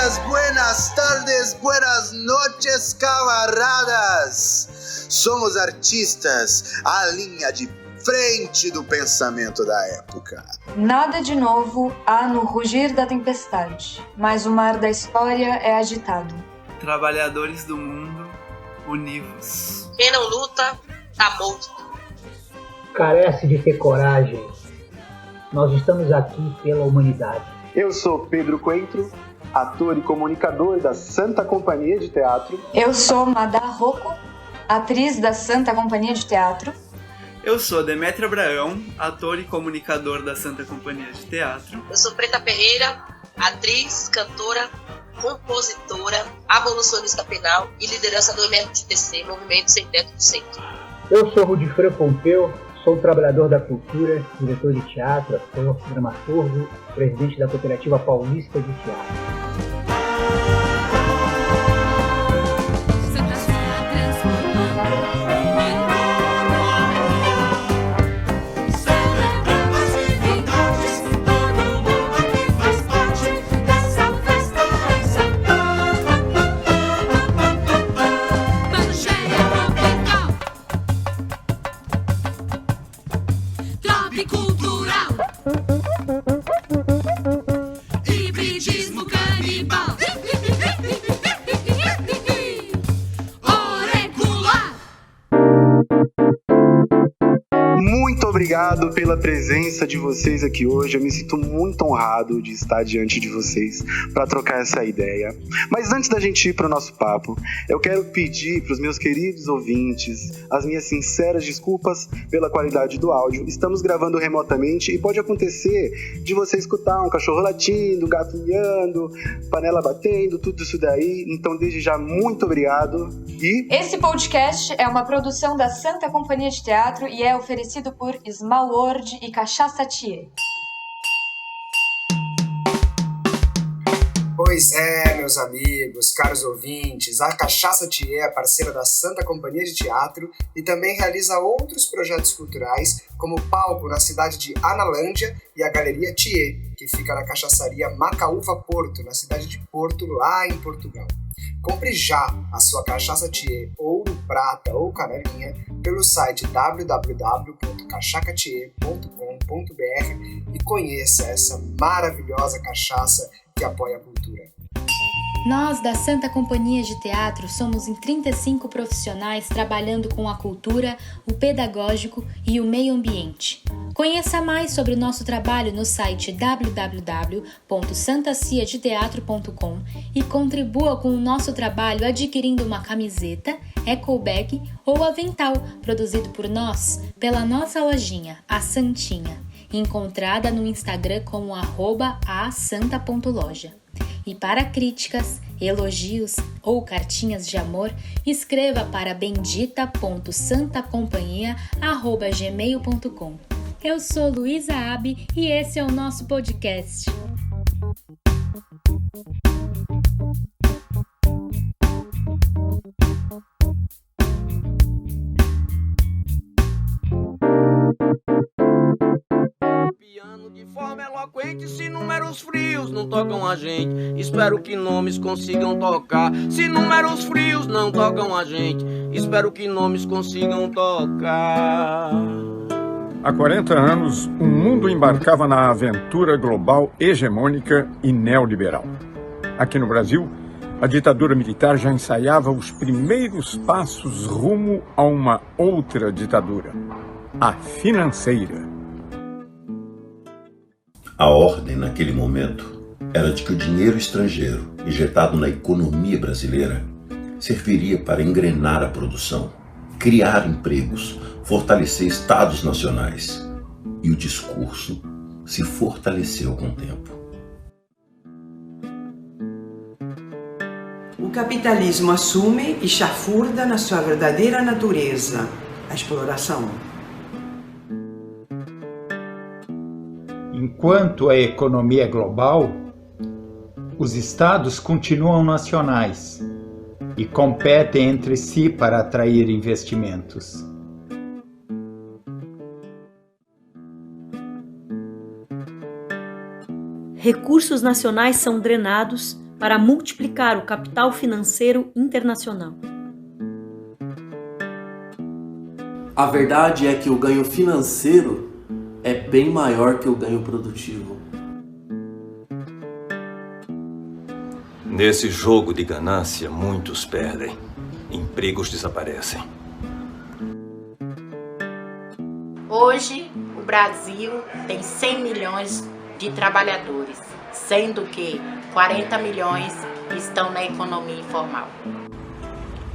días, buenas tardes, buenas noches, camaradas! Somos artistas, a linha de frente do pensamento da época. Nada de novo há no rugir da tempestade, mas o mar da história é agitado. Trabalhadores do mundo, univos. Quem não luta, tá morto. Carece de ter coragem. Nós estamos aqui pela humanidade. Eu sou Pedro Coentro, ator e comunicador da Santa Companhia de Teatro. Eu sou Madá Rocco, atriz da Santa Companhia de Teatro. Eu sou Demetrio Abraão, ator e comunicador da Santa Companhia de Teatro. Eu sou Preta Ferreira, atriz, cantora, compositora, abolicionista penal e liderança do MRTC, Movimento Sem Teto do Centro. Eu sou Rudifran Pompeu, sou trabalhador da cultura, diretor de teatro, ator, dramaturgo, presidente da Cooperativa Paulista de Teatro. Obrigado pela presença de vocês aqui hoje. Eu me sinto muito honrado de estar diante de vocês para trocar essa ideia. Mas antes da gente ir para o nosso papo, eu quero pedir para os meus queridos ouvintes as minhas sinceras desculpas pela qualidade do áudio. Estamos gravando remotamente e pode acontecer de você escutar um cachorro latindo, um gato miando, panela batendo, tudo isso daí. Então, desde já, muito obrigado. E esse podcast é uma produção da Santa Companhia de Teatro e é oferecido por Small World e Cachaça Thier. Pois é, meus amigos, caros ouvintes, a Cachaça Thier é parceira da Santa Companhia de Teatro e também realiza outros projetos culturais, como o palco na cidade de Analândia e a Galeria Thier, que fica na cachaçaria Macaúva Porto, na cidade de Porto, lá em Portugal. Compre já a sua Cachaça Thier Ouro, Prata ou Canelinha pelo site www.cachacathier.com.br e conheça essa maravilhosa cachaça que apoia a cultura. Nós, da Santa Companhia de Teatro, somos em 35 profissionais trabalhando com a cultura, o pedagógico e o meio ambiente. Conheça mais sobre o nosso trabalho no site www.santaciadeteatro.com e contribua com o nosso trabalho adquirindo uma camiseta, ecobag ou avental produzido por nós pela nossa lojinha, a Santinha, encontrada no Instagram como @asanta.loja. E para críticas, elogios ou cartinhas de amor, escreva para bendita.santacompanhia@gmail.com. Eu sou Luísa Abi e esse é o nosso podcast. De forma eloquente, se números frios não tocam a gente, espero que nomes consigam tocar. Se números frios não tocam a gente, espero que nomes consigam tocar. Há 40 anos, o mundo embarcava na aventura global hegemônica e neoliberal. Aqui no Brasil, a ditadura militar já ensaiava os primeiros passos rumo a uma outra ditadura, a financeira. A ordem, naquele momento, era de que o dinheiro estrangeiro, injetado na economia brasileira, serviria para engrenar a produção, criar empregos, fortalecer estados nacionais. E o discurso se fortaleceu com o tempo. O capitalismo assume e chafurda na sua verdadeira natureza, a exploração. Enquanto a economia é global, os estados continuam nacionais e competem entre si para atrair investimentos. Recursos nacionais são drenados para multiplicar o capital financeiro internacional. A verdade é que o ganho financeiro é bem maior que o ganho produtivo. Nesse jogo de ganância, muitos perdem. Empregos desaparecem. Hoje, o Brasil tem 100 milhões de trabalhadores, sendo que 40 milhões estão na economia informal.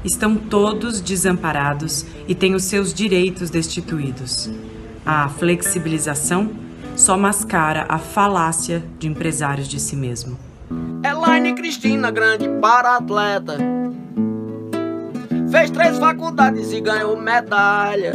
Estão todos desamparados e têm os seus direitos destituídos. A flexibilização só mascara a falácia de empresários de si mesmo. Elaine Cristina, grande para-atleta, fez 3 faculdades e ganhou medalha.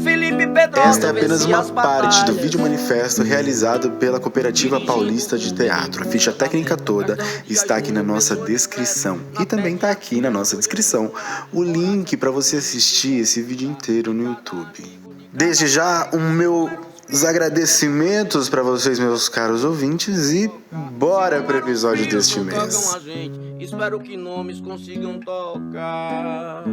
Felipe Pedrosa. Esta é apenas uma parte do vídeo manifesto realizado pela Cooperativa Paulista de Teatro. A ficha técnica toda está aqui na nossa descrição. E também está aqui na nossa descrição o link para você assistir esse vídeo inteiro no YouTube. Desde já, meus agradecimentos para vocês, meus caros ouvintes, e bora para o episódio deste mês. Espero que nomes consigam tocar.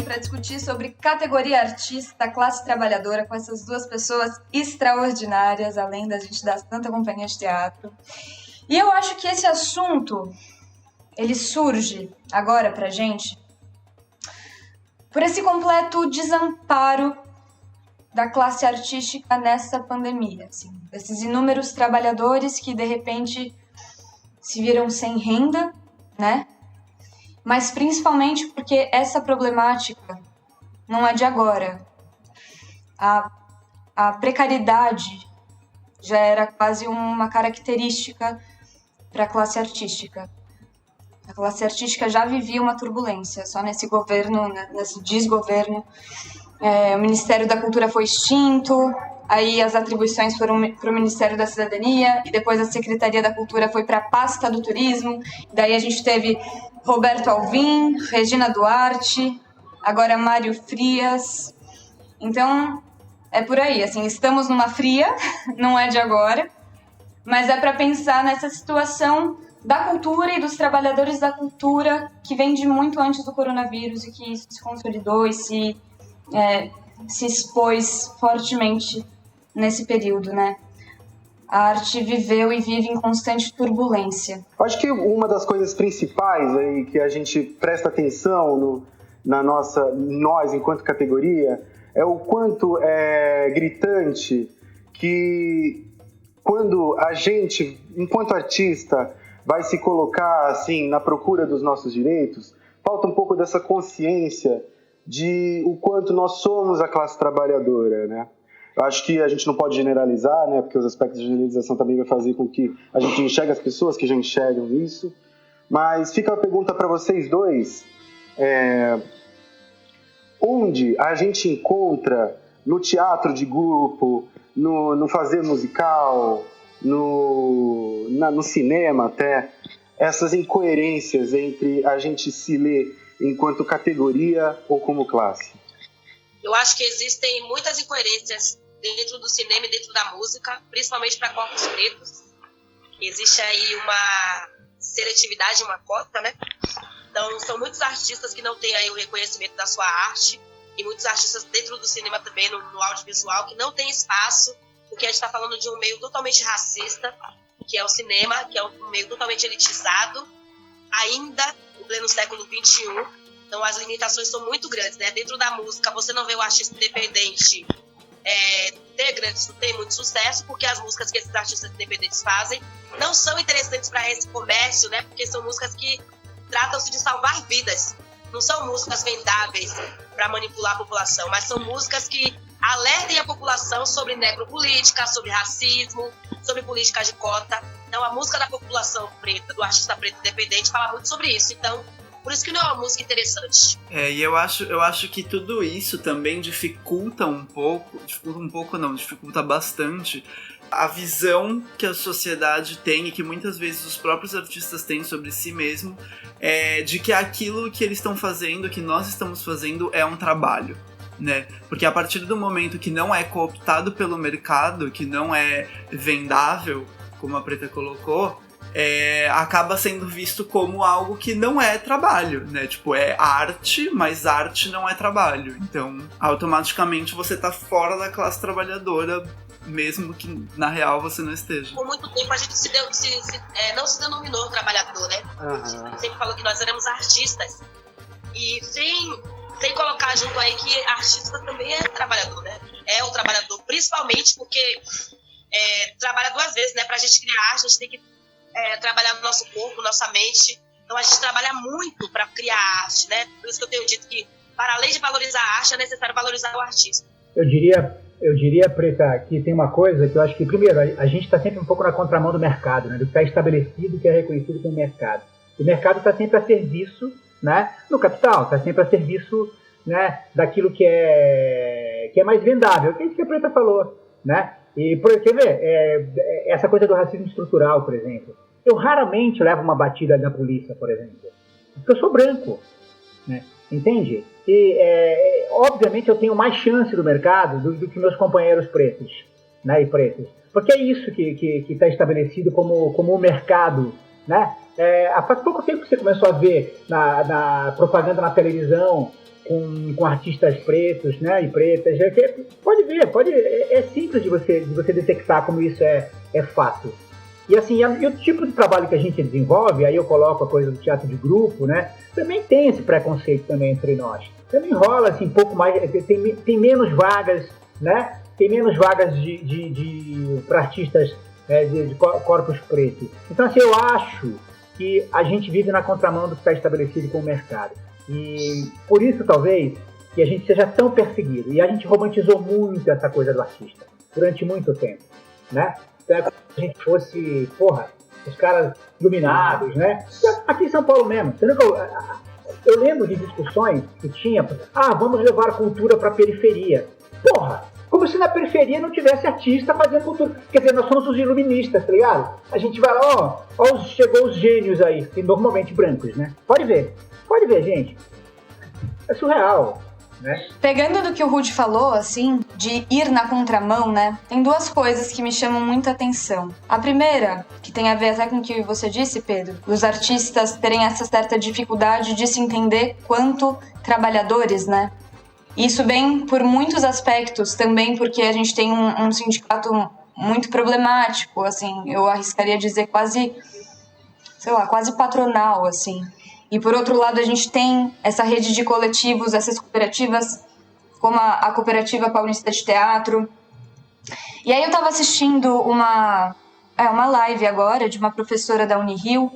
Para discutir sobre categoria artista da classe trabalhadora com essas duas pessoas extraordinárias, além da gente da Santa Companhia de Teatro. E eu acho que esse assunto, ele surge agora pra gente por esse completo desamparo da classe artística nessa pandemia, assim, esses inúmeros trabalhadores que de repente se viram sem renda, né? Mas principalmente porque essa problemática não é de agora. A precariedade já era quase uma característica para a classe artística. A classe artística já vivia uma turbulência, só nesse governo, nesse desgoverno. O Ministério da Cultura foi extinto, aí as atribuições foram para o Ministério da Cidadania, e depois a Secretaria da Cultura foi para a pasta do Turismo, daí a gente teve Roberto Alvim, Regina Duarte, agora Mário Frias. Então, é por aí, assim, estamos numa fria, não é de agora, mas é para pensar nessa situação da cultura e dos trabalhadores da cultura que vem de muito antes do coronavírus e que isso se consolidou e se expôs fortemente nesse período, né? A arte viveu e vive em constante turbulência. Acho que uma das coisas principais aí que a gente presta atenção nós enquanto categoria é o quanto é gritante que quando a gente, enquanto artista, vai se colocar assim na procura dos nossos direitos, falta um pouco dessa consciência de o quanto nós somos a classe trabalhadora, né? Eu acho que a gente não pode generalizar, né? Porque os aspectos de generalização também vai fazer com que a gente enxergue as pessoas que já enxergam isso. Mas fica a pergunta para vocês dois. Onde a gente encontra no teatro de grupo, no fazer musical, no cinema até, essas incoerências entre a gente se ler enquanto categoria ou como classe? Eu acho que existem muitas incoerências dentro do cinema e dentro da música, principalmente para corpos pretos. Existe aí uma seletividade, uma cota, né? Então, são muitos artistas que não têm aí o reconhecimento da sua arte, e muitos artistas dentro do cinema também, no audiovisual, que não tem espaço, porque a gente está falando de um meio totalmente racista, que é o cinema, que é um meio totalmente elitizado, ainda no pleno século XXI. Então, as limitações são muito grandes, né? Dentro da música, você não vê o artista independente ter muito sucesso, porque as músicas que esses artistas independentes fazem não são interessantes para esse comércio, né? Porque são músicas que tratam-se de salvar vidas. não são músicas vendáveis para manipular a população, mas são músicas que alertem a população sobre necropolítica, sobre racismo, sobre política de cota. Então, a música da população preta, do artista preto independente, fala muito sobre isso. Então, por isso que não é uma música interessante. E eu acho que tudo isso também dificulta bastante a visão que a sociedade tem e que muitas vezes os próprios artistas têm sobre si mesmo, de que aquilo que eles estão fazendo, que nós estamos fazendo, é um trabalho, né? Porque a partir do momento que não é cooptado pelo mercado, que não é vendável, como a Preta colocou, acaba sendo visto como algo que não é trabalho, né? Tipo, é arte, mas arte não é trabalho. Então, automaticamente você tá fora da classe trabalhadora, mesmo que na real você não esteja. Por muito tempo a gente não se denominou trabalhador, né? A gente sempre falou que nós éramos artistas. E sem colocar junto aí que artista também é trabalhador, né? É o trabalhador, principalmente porque trabalha duas vezes, né? Pra gente criar arte, a gente tem que trabalhar no nosso corpo, nossa mente. Então a gente trabalha muito para criar arte, né? Por isso que eu tenho dito que, para além de valorizar a arte, é necessário valorizar o artista. Eu diria, Preta, que tem uma coisa que eu acho que, primeiro, a gente está sempre um pouco na contramão do mercado, né? Do que está estabelecido, que é reconhecido como mercado. O mercado está sempre a serviço, né, do capital, está sempre a serviço, né, daquilo que é mais vendável, que é isso que a Preta falou, né? E, quer ver, essa coisa do racismo estrutural, por exemplo. Eu raramente levo uma batida da polícia, por exemplo, porque eu sou branco, né? Entende? E, obviamente, eu tenho mais chance no mercado do que meus companheiros pretos, né, e pretas. Porque é isso que está estabelecido como o mercado, né? Há pouco tempo que você começou a ver na propaganda na televisão com artistas pretos, né, e pretas. Pode ver, é simples de você detectar como isso é fato. E assim, e o tipo de trabalho que a gente desenvolve, aí eu coloco a coisa do teatro de grupo, né, também tem esse preconceito também entre nós. Também rola assim, um pouco mais, tem menos vagas, né, tem menos vagas para artistas de corpos pretos. Então assim, eu acho que a gente vive na contramão do que está estabelecido com o mercado. E por isso, talvez, que a gente seja tão perseguido. E a gente romantizou muito essa coisa do artista, durante muito tempo, né? Então, como se a gente fosse, os caras iluminados, né? Aqui em São Paulo mesmo. Eu lembro de discussões que tinha, vamos levar a cultura para a periferia. Como se na periferia não tivesse artista fazendo cultura. Quer dizer, nós somos os iluministas, tá ligado? A gente vai lá, chegou os gênios aí, e normalmente brancos, né? Pode ver, gente. É surreal, né? Pegando do que o Rudy falou, assim, de ir na contramão, né? Tem duas coisas que me chamam muita atenção. A primeira, que tem a ver até com o que você disse, Pedro, os artistas terem essa certa dificuldade de se entender quanto trabalhadores, né? Isso bem por muitos aspectos, também porque a gente tem um sindicato muito problemático, assim, eu arriscaria dizer quase patronal, assim. E por outro lado a gente tem essa rede de coletivos, essas cooperativas, como a Cooperativa Paulista de Teatro. E aí eu estava assistindo uma live agora de uma professora da Unirio,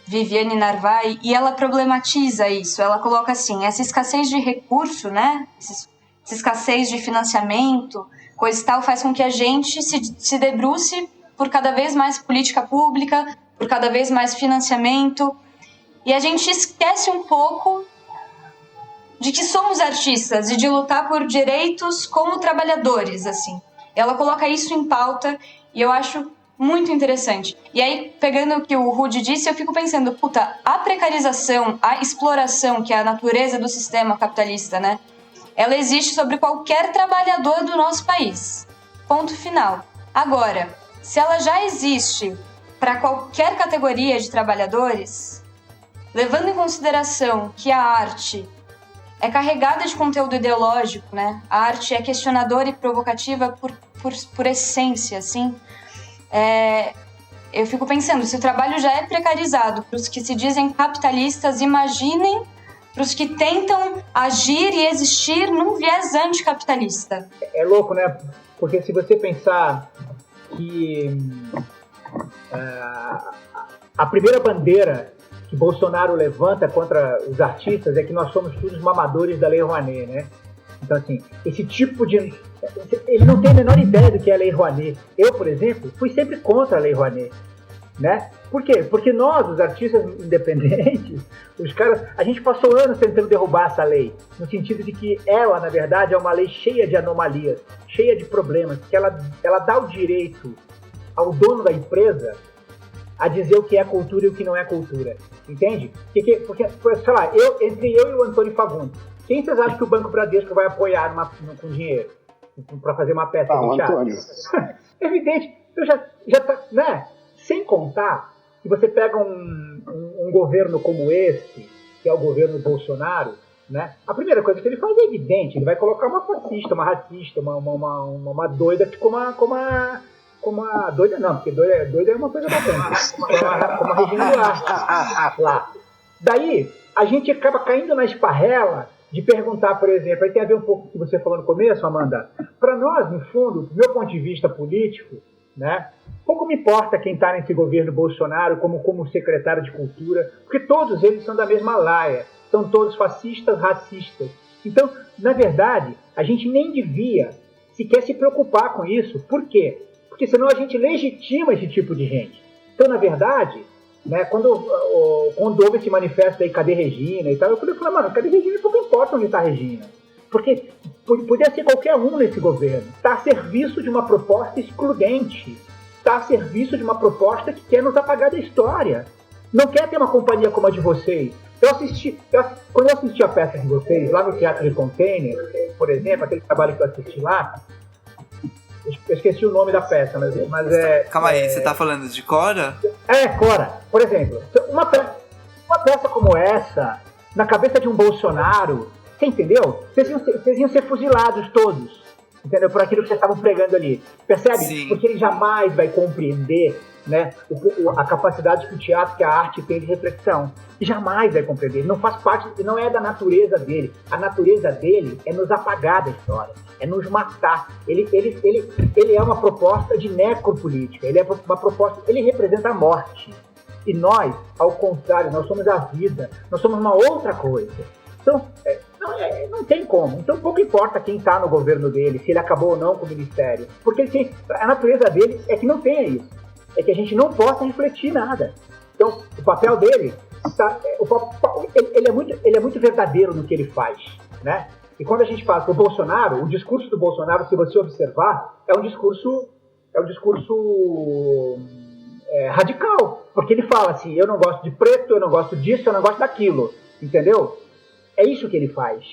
Viviane Narvai, e ela problematiza isso. Ela coloca assim, essa escassez de recurso, né? Essa escassez de financiamento, coisa e tal, faz com que a gente se debruce por cada vez mais política pública, por cada vez mais financiamento, e a gente esquece um pouco de que somos artistas e de lutar por direitos como trabalhadores, assim. Ela coloca isso em pauta e eu acho muito interessante. E aí, pegando o que o Rudy disse, eu fico pensando, a precarização, a exploração, que é a natureza do sistema capitalista, né? Ela existe sobre qualquer trabalhador do nosso país. Ponto final. Agora, se ela já existe para qualquer categoria de trabalhadores, levando em consideração que a arte é carregada de conteúdo ideológico, né? A arte é questionadora e provocativa por essência, assim. Eu fico pensando, se o trabalho já é precarizado para os que se dizem capitalistas, imaginem para os que tentam agir e existir num viés anticapitalista. É louco, né? Porque se você pensar que a primeira bandeira que Bolsonaro levanta contra os artistas é que nós somos todos mamadores da Lei Rouanet, né? Então, assim, esse tipo de... Ele não tem a menor ideia do que é a Lei Rouanet. Eu, por exemplo, fui sempre contra a Lei Rouanet, né? Por quê? Porque nós, os artistas independentes, os caras, a gente passou anos tentando derrubar essa lei, no sentido de que ela, na verdade, é uma lei cheia de anomalias, cheia de problemas, que ela dá o direito ao dono da empresa a dizer o que é cultura e o que não é cultura, entende? Porque sei lá, entre eu e o Antônio Fagundes, quem vocês acham que o Banco Bradesco vai apoiar com dinheiro para fazer uma peça de teatro? Antônio. Evidente, eu já tá, né? Sem contar que você pega um governo como esse, que é o governo Bolsonaro, né? A primeira coisa que ele faz é evidente, ele vai colocar uma fascista, uma racista, uma doida como a doida não, porque doida é uma coisa bastante, como a Regina Duarte lá. Daí, a gente acaba caindo na esparrela de perguntar, por exemplo, aí tem a ver um pouco com o que você falou no começo, Amanda. Para nós, no fundo, do meu ponto de vista político, né, pouco me importa quem está nesse governo Bolsonaro como secretário de Cultura, porque todos eles são da mesma laia, são todos fascistas, racistas. Então, na verdade, a gente nem devia sequer se preocupar com isso. Por quê? Porque senão a gente legitima esse tipo de gente. Então, na verdade, né, quando houve esse manifesto aí, cadê Regina e tal, eu falei, mano, cadê Regina? Pouco importa onde está Regina. Porque podia ser qualquer um nesse governo. Está a serviço de uma proposta excludente. Está a serviço de uma proposta que quer nos apagar da história. Não quer ter uma companhia como a de vocês. Quando eu assisti a peça de vocês, lá no Teatro de Container, por exemplo, aquele trabalho que eu assisti lá, eu esqueci o nome da peça, mas é... Calma aí, você tá falando de Cora? Cora. Por exemplo, uma peça como essa, na cabeça de um Bolsonaro, você entendeu? Vocês iam ser fuzilados todos, entendeu? Por aquilo que vocês estavam pregando ali. Percebe? Sim. Porque ele jamais vai compreender, né, a capacidade que o teatro, que a arte tem de reflexão. Jamais vai compreender. Não faz parte, não é da natureza dele. A natureza dele é nos apagar da história, é nos matar. Ele é uma proposta de necropolítica. Ele é uma proposta. Ele representa a morte. E nós, ao contrário, nós somos a vida. Nós somos uma outra coisa. Então, não tem como. Então, pouco importa quem está no governo dele, se ele acabou ou não com o ministério. Porque a natureza dele é que não tenha isso. É que a gente não possa refletir nada. Então, o papel dele, ele é muito verdadeiro no que ele faz, né? E quando a gente fala que o Bolsonaro, o discurso do Bolsonaro, se você observar, é um discurso radical. Porque ele fala assim, eu não gosto de preto, eu não gosto disso, eu não gosto daquilo. Entendeu? É isso que ele faz.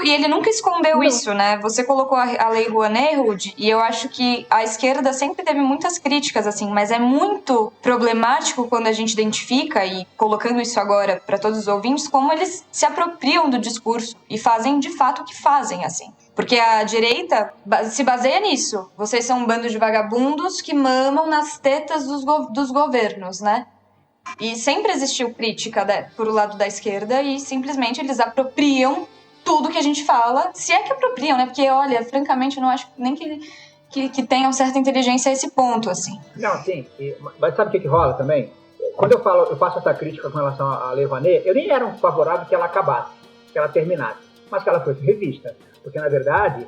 E ele nunca escondeu isso, né? Você colocou a Lei Rouanet, Rudy, e eu acho que a esquerda sempre teve muitas críticas, assim, mas é muito problemático quando a gente identifica, e colocando isso agora para todos os ouvintes, como eles se apropriam do discurso e fazem de fato o que fazem, assim. Porque a direita se baseia nisso. Vocês são um bando de vagabundos que mamam nas tetas dos governos, né? E sempre existiu crítica por o lado da esquerda e simplesmente eles apropriam tudo que a gente fala, se é que apropriam, né? Porque, olha, francamente, eu não acho nem que tenham certa inteligência a esse ponto, assim. Não, sim. Mas sabe o que rola também? Quando eu faço essa crítica com relação à Lei Rouanet, eu nem era um favorável que ela acabasse, que ela terminasse, mas que ela fosse revista. Porque, na verdade,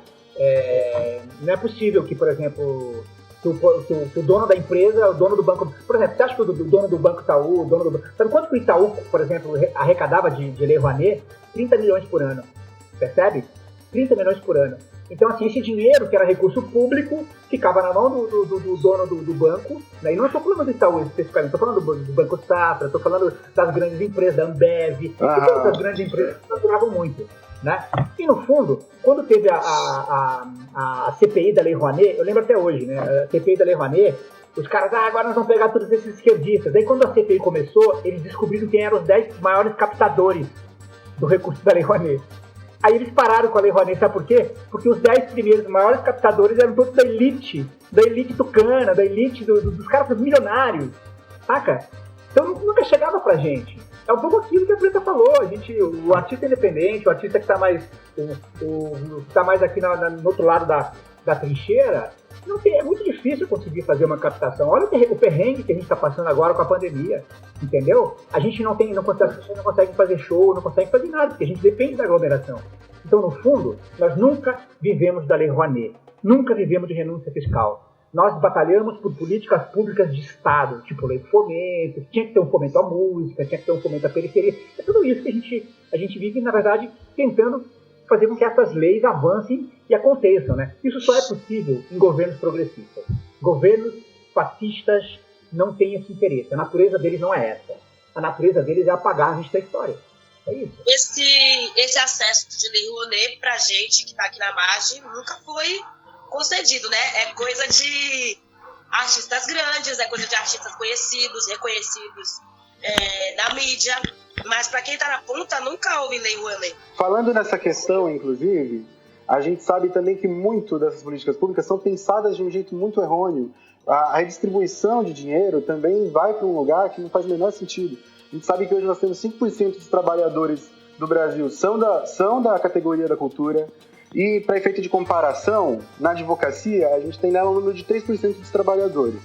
não é possível que, por exemplo, o dono da empresa, o dono do banco... Por exemplo, você acha que o dono do Banco Itaú, sabe quanto que o Itaú, por exemplo, arrecadava de Lei Rouanet? 30 milhões por ano. Percebe? 30 milhões por ano. Então, assim, esse dinheiro, que era recurso público, ficava na mão do dono do banco, né? E não estou falando do Itaú especificamente, estou falando do Banco Safra, estou falando das grandes empresas, da Ambev, todas as grandes empresas que faturavam muito, né? E, no fundo, quando teve a CPI da Lei Rouanet, eu lembro até hoje, né? A CPI da Lei Rouanet, os caras, agora nós vamos pegar todos esses esquerdistas. Aí, quando a CPI começou, eles descobriram quem eram os 10 maiores captadores do recurso da Lei Rouanet. Aí eles pararam com a Lei Rouanet, sabe por quê? Porque os 10 primeiros maiores captadores eram todos da elite tucana, da elite dos caras milionários, saca? Então nunca chegava pra gente. É um pouco aquilo que a Preta falou. O artista independente, o artista que está mais, tá mais aqui no outro lado da trincheira, é muito difícil conseguir fazer uma captação. Olha o perrengue que a gente está passando agora com a pandemia, entendeu? A gente não consegue fazer show, não consegue fazer nada, porque a gente depende da aglomeração. Então, no fundo, nós nunca vivemos da Lei Rouanet, nunca vivemos de renúncia fiscal. Nós batalhamos por políticas públicas de Estado, tipo lei de fomento, tinha que ter um fomento à música, tinha que ter um fomento à periferia. É tudo isso que a gente vive, na verdade, tentando fazer com que essas leis avancem e aconteçam, né? Isso só é possível em governos progressistas. Governos fascistas não têm esse interesse. A natureza deles não é essa. A natureza deles é apagar a gente da história. É isso. Esse acesso de Lei Rouanet pra gente que tá aqui na margem nunca foi concedido, né? É coisa de artistas grandes, é coisa de artistas conhecidos, reconhecidos na mídia, mas para quem tá na ponta nunca houve Lei Rouanet. Falando nessa questão, inclusive, a gente sabe também que muito dessas políticas públicas são pensadas de um jeito muito errôneo. A redistribuição de dinheiro também vai para um lugar que não faz o menor sentido. A gente sabe que hoje nós temos 5% dos trabalhadores do Brasil são da categoria da cultura. E, para efeito de comparação, na advocacia, a gente tem nela um número de 3% dos trabalhadores.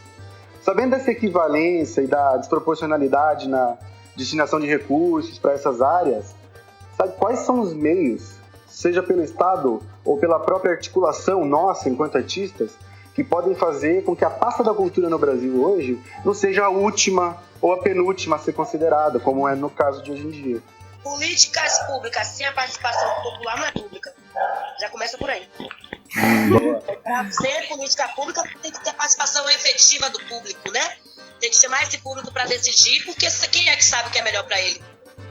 Sabendo dessa equivalência e da desproporcionalidade na destinação de recursos para essas áreas, sabe quais são os meios, seja pelo Estado ou pela própria articulação nossa, enquanto artistas, que podem fazer com que a pasta da cultura no Brasil hoje não seja a última ou a penúltima a ser considerada, como é no caso de hoje em dia? Políticas públicas sem a participação popular não é pública. Já começa por aí. Para ser política pública tem que ter participação efetiva do público, né? Tem que chamar esse público para decidir, porque quem é que sabe o que é melhor para ele?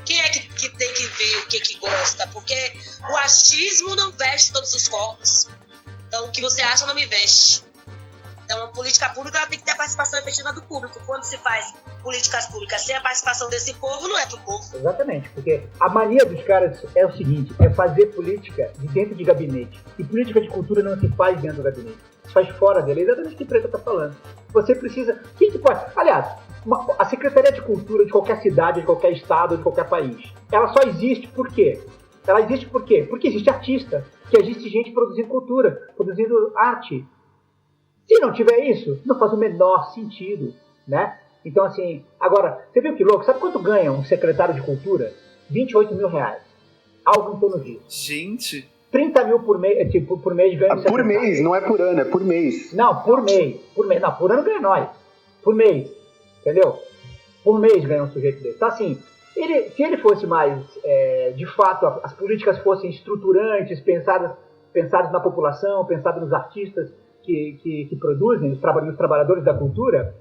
Quem é que tem que ver o que gosta? Porque o achismo não veste todos os corpos. Então o que você acha não me veste. Então, a política pública ela tem que ter a participação efetiva do público. Quando se faz políticas públicas sem a participação desse povo, não é pro povo. Exatamente, porque a mania dos caras é o seguinte, é fazer política de dentro de gabinete. E política de cultura não se faz dentro do gabinete. Se faz fora dele. É exatamente o que o Preta está falando. Você precisa... Quem que pode... Aliás, a Secretaria de Cultura de qualquer cidade, de qualquer estado, de qualquer país, ela só existe por quê? Ela existe por quê? Porque existe artista, que existe gente produzindo cultura, produzindo arte. Se não tiver isso, não faz o menor sentido, né? Então, assim, agora, você viu que louco? Sabe quanto ganha um secretário de cultura? 28 mil reais. Algo em torno disso. Gente! 30 mil por mês, por mês ganha um por mês, não é por ano, é por mês. Não, por mês. Não, por ano ganha nós. Por mês, entendeu? Por mês ganha um sujeito desse. Então, assim, se ele fosse mais, de fato, as políticas fossem estruturantes, pensadas na população, pensadas nos artistas, que produzem, os trabalhadores da cultura,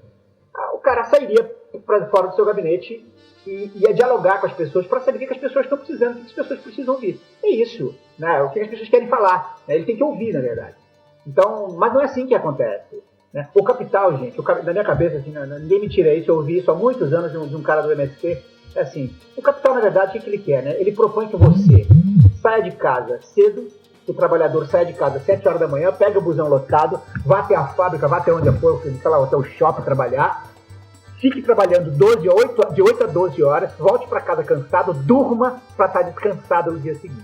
o cara sairia para fora do seu gabinete e ia dialogar com as pessoas para saber o que as pessoas estão precisando, o que as pessoas precisam ouvir. É isso, né? O que as pessoas querem falar. Né? Ele tem que ouvir, na verdade. Então, mas não é assim que acontece. Né? O Capital, gente, na minha cabeça, assim, ninguém me tira isso, eu ouvi isso há muitos anos de um cara do MST, é assim, o Capital, na verdade, o que ele quer? Né? Ele propõe que você saia de casa cedo, o trabalhador sai de casa às 7 horas da manhã, pega o busão lotado, vá até a fábrica, vá até onde for, sei lá, até o shopping trabalhar, fique trabalhando de 8 a 12 horas, volte para casa cansado, durma para estar descansado no dia seguinte,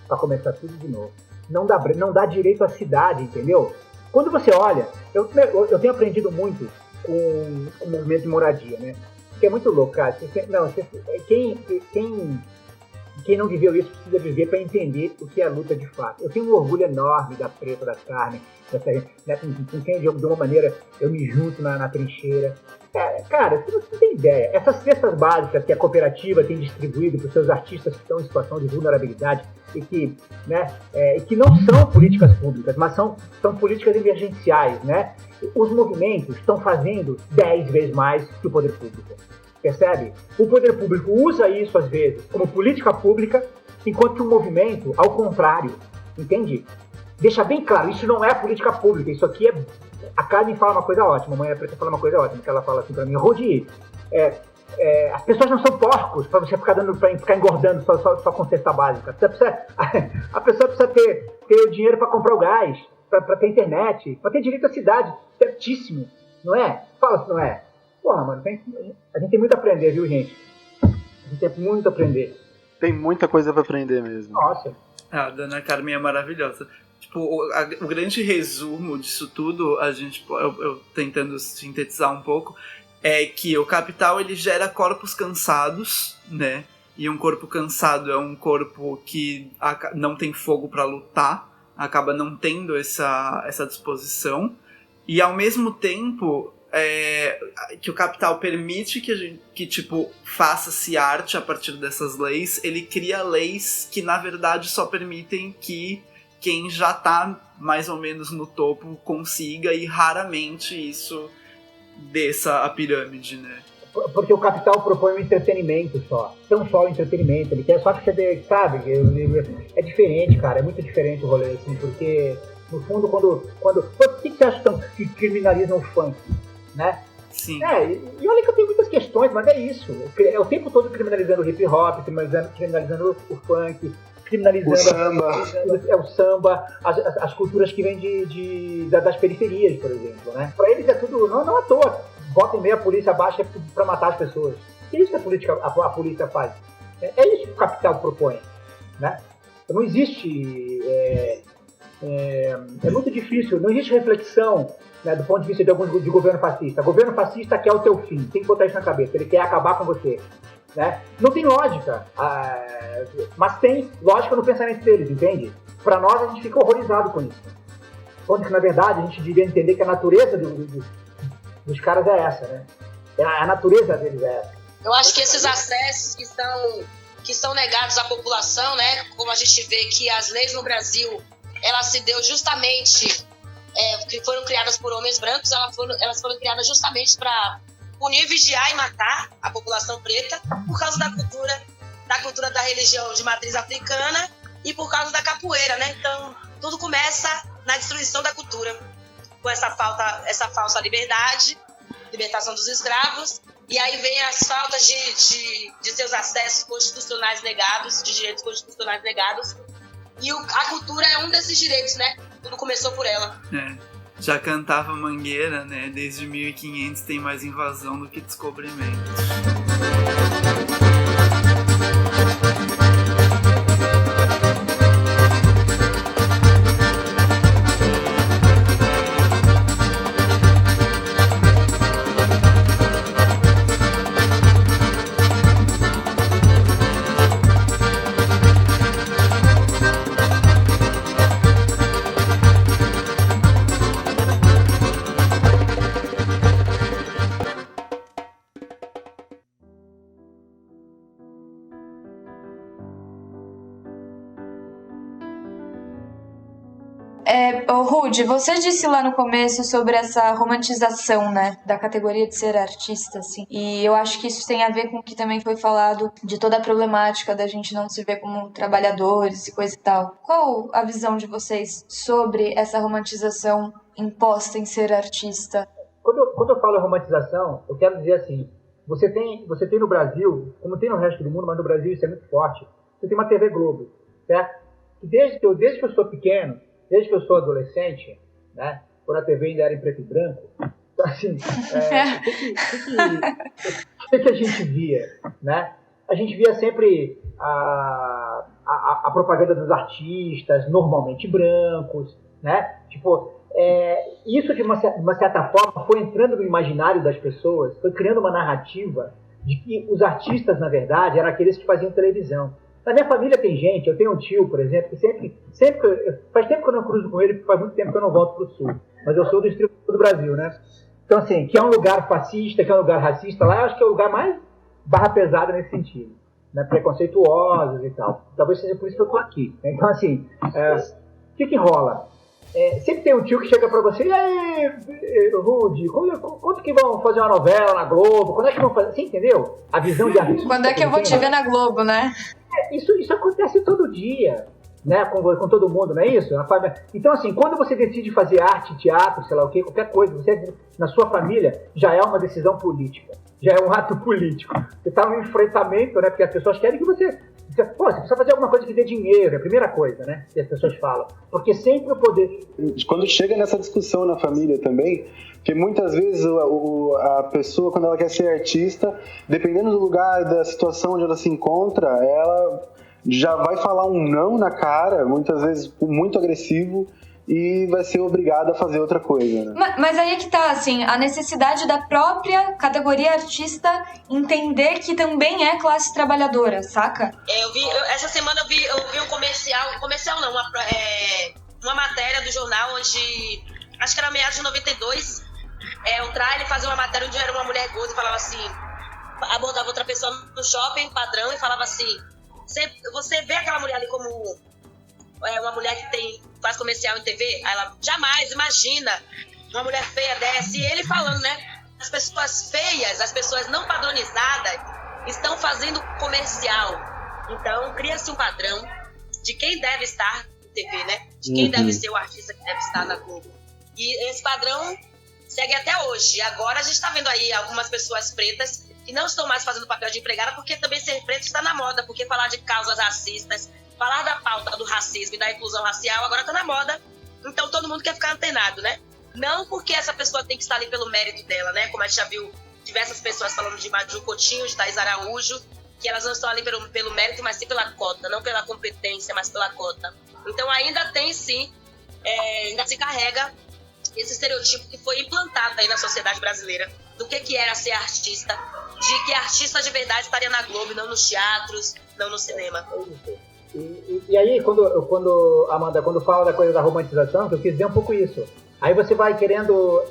para começar tudo de novo. Não dá direito à cidade, entendeu? Quando você olha, eu tenho aprendido muito com o movimento de moradia, né? Que é muito louco, cara. Quem não viveu isso precisa viver para entender o que é a luta de fato. Eu tenho um orgulho enorme da Preta, da Carmen, né, com quem de uma maneira eu me junto na trincheira. Cara, você não tem ideia. Essas cestas básicas que a cooperativa tem distribuído para os seus artistas que estão em situação de vulnerabilidade e que, né, que não são políticas públicas, mas são políticas emergenciais, né? Os movimentos estão fazendo 10 vezes mais que o poder público. Percebe? O poder público usa isso, às vezes, como política pública, enquanto que o movimento, ao contrário, entende? Deixa bem claro, isso não é política pública, isso aqui é... A Carmen fala uma coisa ótima, a Mãe Preta fala uma coisa ótima, que ela fala assim pra mim, Rodi, as pessoas não são porcos pra você ficar engordando só com cesta básica. A pessoa precisa ter dinheiro pra comprar o gás, pra ter internet, pra ter direito à cidade, certíssimo, não é? Fala se não é. Porra, mano, a gente tem muito a aprender, viu, gente? A gente tem muito a aprender. Tem muita coisa para aprender mesmo. Nossa. A Dona Carmen é maravilhosa. Tipo, o grande resumo disso tudo, eu tentando sintetizar um pouco, é que o capital ele gera corpos cansados, né? E um corpo cansado é um corpo que não tem fogo para lutar, acaba não tendo essa disposição. E ao mesmo tempo que o capital permite que tipo, faça-se arte a partir dessas leis, ele cria leis que na verdade só permitem que quem já está mais ou menos no topo consiga, e raramente isso desça a pirâmide, né? Porque o capital propõe um entretenimento só. Não só o entretenimento, ele quer só que você, sabe? É diferente, cara, é muito diferente o rolê, assim, porque, no fundo, por que você acha que criminalizam o funk, né? Sim. E olha que eu tenho muitas questões, mas é isso. É o tempo todo criminalizando o hip hop, criminalizando o funk, criminalizando o samba, as culturas que vêm das periferias, por exemplo, né? Pra eles é tudo, não à toa. Bota em meio a polícia baixa para matar as pessoas. É isso que a polícia faz. É isso que o capital propõe, né? Não existe... É muito difícil, não existe reflexão, né, do ponto de vista de governo fascista. Governo fascista quer o teu fim, tem que botar isso na cabeça, ele quer acabar com você. Né? Não tem lógica, mas tem lógica no pensamento deles, entende? Para nós, a gente fica horrorizado com isso. Quando que, na verdade, a gente devia entender que a natureza dos caras é essa, né? A natureza deles é essa. Eu acho que esses acessos que são negados à população, né? Como a gente vê que as leis no Brasil, elas se deu justamente, que foram criadas por homens brancos, elas foram criadas justamente para punir, vigiar e matar a população preta por causa da cultura da religião de matriz africana e por causa da capoeira, né? Então, tudo começa na destruição da cultura, com essa falsa libertação dos escravos, e aí vem as faltas de seus acessos constitucionais negados, de direitos constitucionais negados, e a cultura é um desses direitos, né? Tudo começou por ela. Já cantava Mangueira, né? Desde 1500 tem mais invasão do que descobrimento. Rude, você disse lá no começo sobre essa romantização, né, da categoria de ser artista, assim, e eu acho que isso tem a ver com o que também foi falado de toda a problemática da gente não se ver como trabalhadores e coisa e tal. Qual a visão de vocês sobre essa romantização imposta em ser artista? Quando eu falo romantização, eu quero dizer assim, você tem no Brasil, como tem no resto do mundo, mas no Brasil isso é muito forte, você tem uma TV Globo, certo? E desde que eu sou pequeno, desde que eu sou adolescente, né, quando a TV ainda era em preto e branco, então, assim, o que a gente via, né? A gente via sempre a propaganda dos artistas, normalmente brancos, né? Tipo, isso de uma certa forma foi entrando no imaginário das pessoas, foi criando uma narrativa de que os artistas, na verdade, eram aqueles que faziam televisão. Na minha família tem gente, eu tenho um tio, por exemplo, que sempre faz tempo que eu não cruzo com ele, porque faz muito tempo que eu não volto para o sul, mas eu sou do extremo do Brasil, né? Então, assim, que é um lugar fascista, que é um lugar racista, lá eu acho que é o lugar mais barra pesada nesse sentido, né? Preconceituosos e tal. Talvez seja por isso que eu tô aqui. Então, assim, o que rola? Sempre tem um tio que chega pra você, e aí, Rude, quando que vão fazer uma novela na Globo? Quando é que vão fazer? Você entendeu? A visão de artista. Quando é que eu vou te ver na Globo, né? Isso acontece todo dia, né? Com todo mundo, não é isso? Então, assim, quando você decide fazer arte, teatro, sei lá o quê, qualquer coisa, você, na sua família, já é uma decisão política, já é um ato político. Você está num enfrentamento, né? Porque as pessoas querem que você Você precisa fazer alguma coisa que dê dinheiro, é a primeira coisa, né? Que as pessoas falam. Porque sempre o poder... Quando chega nessa discussão na família também, que muitas vezes a pessoa, quando ela quer ser artista, dependendo do lugar, da situação onde ela se encontra, ela já vai falar um não na cara, muitas vezes muito agressivo, e vai ser obrigada a fazer outra coisa, né? Mas aí é que tá, assim, a necessidade da própria categoria artista entender que também é classe trabalhadora, saca? Essa semana eu vi um comercial não, uma matéria do jornal onde, acho que era meados de 92, o trailer fazia uma matéria onde era uma mulher gorda e falava assim, abordava outra pessoa no shopping, padrão, e falava assim, você vê aquela mulher ali como uma mulher que faz comercial em TV? Aí ela, jamais, imagina, uma mulher feia dessa. E ele falando, né, as pessoas feias, as pessoas não padronizadas estão fazendo comercial. Então, cria-se um padrão de quem deve estar na TV, né? De quem deve ser o artista que deve estar na Globo. E esse padrão segue até hoje. Agora a gente está vendo aí algumas pessoas pretas que não estão mais fazendo papel de empregada, porque também ser preto está na moda, porque falar de causas racistas, falar da pauta do racismo e da inclusão racial agora tá na moda. Então todo mundo quer ficar antenado, né? Não porque essa pessoa tem que estar ali pelo mérito dela, né? Como a gente já viu diversas pessoas falando de Maju Coutinho, de Thaís Araújo, que elas não estão ali pelo mérito, mas sim pela cota. Não pela competência, mas pela cota. Então ainda tem sim, ainda se carrega esse estereotipo que foi implantado aí na sociedade brasileira do que era ser artista, de que artista de verdade estaria na Globo, não nos teatros, não no cinema. E aí, quando Amanda, quando fala da coisa da romantização, eu quis dizer um pouco isso. Aí você vai querendo...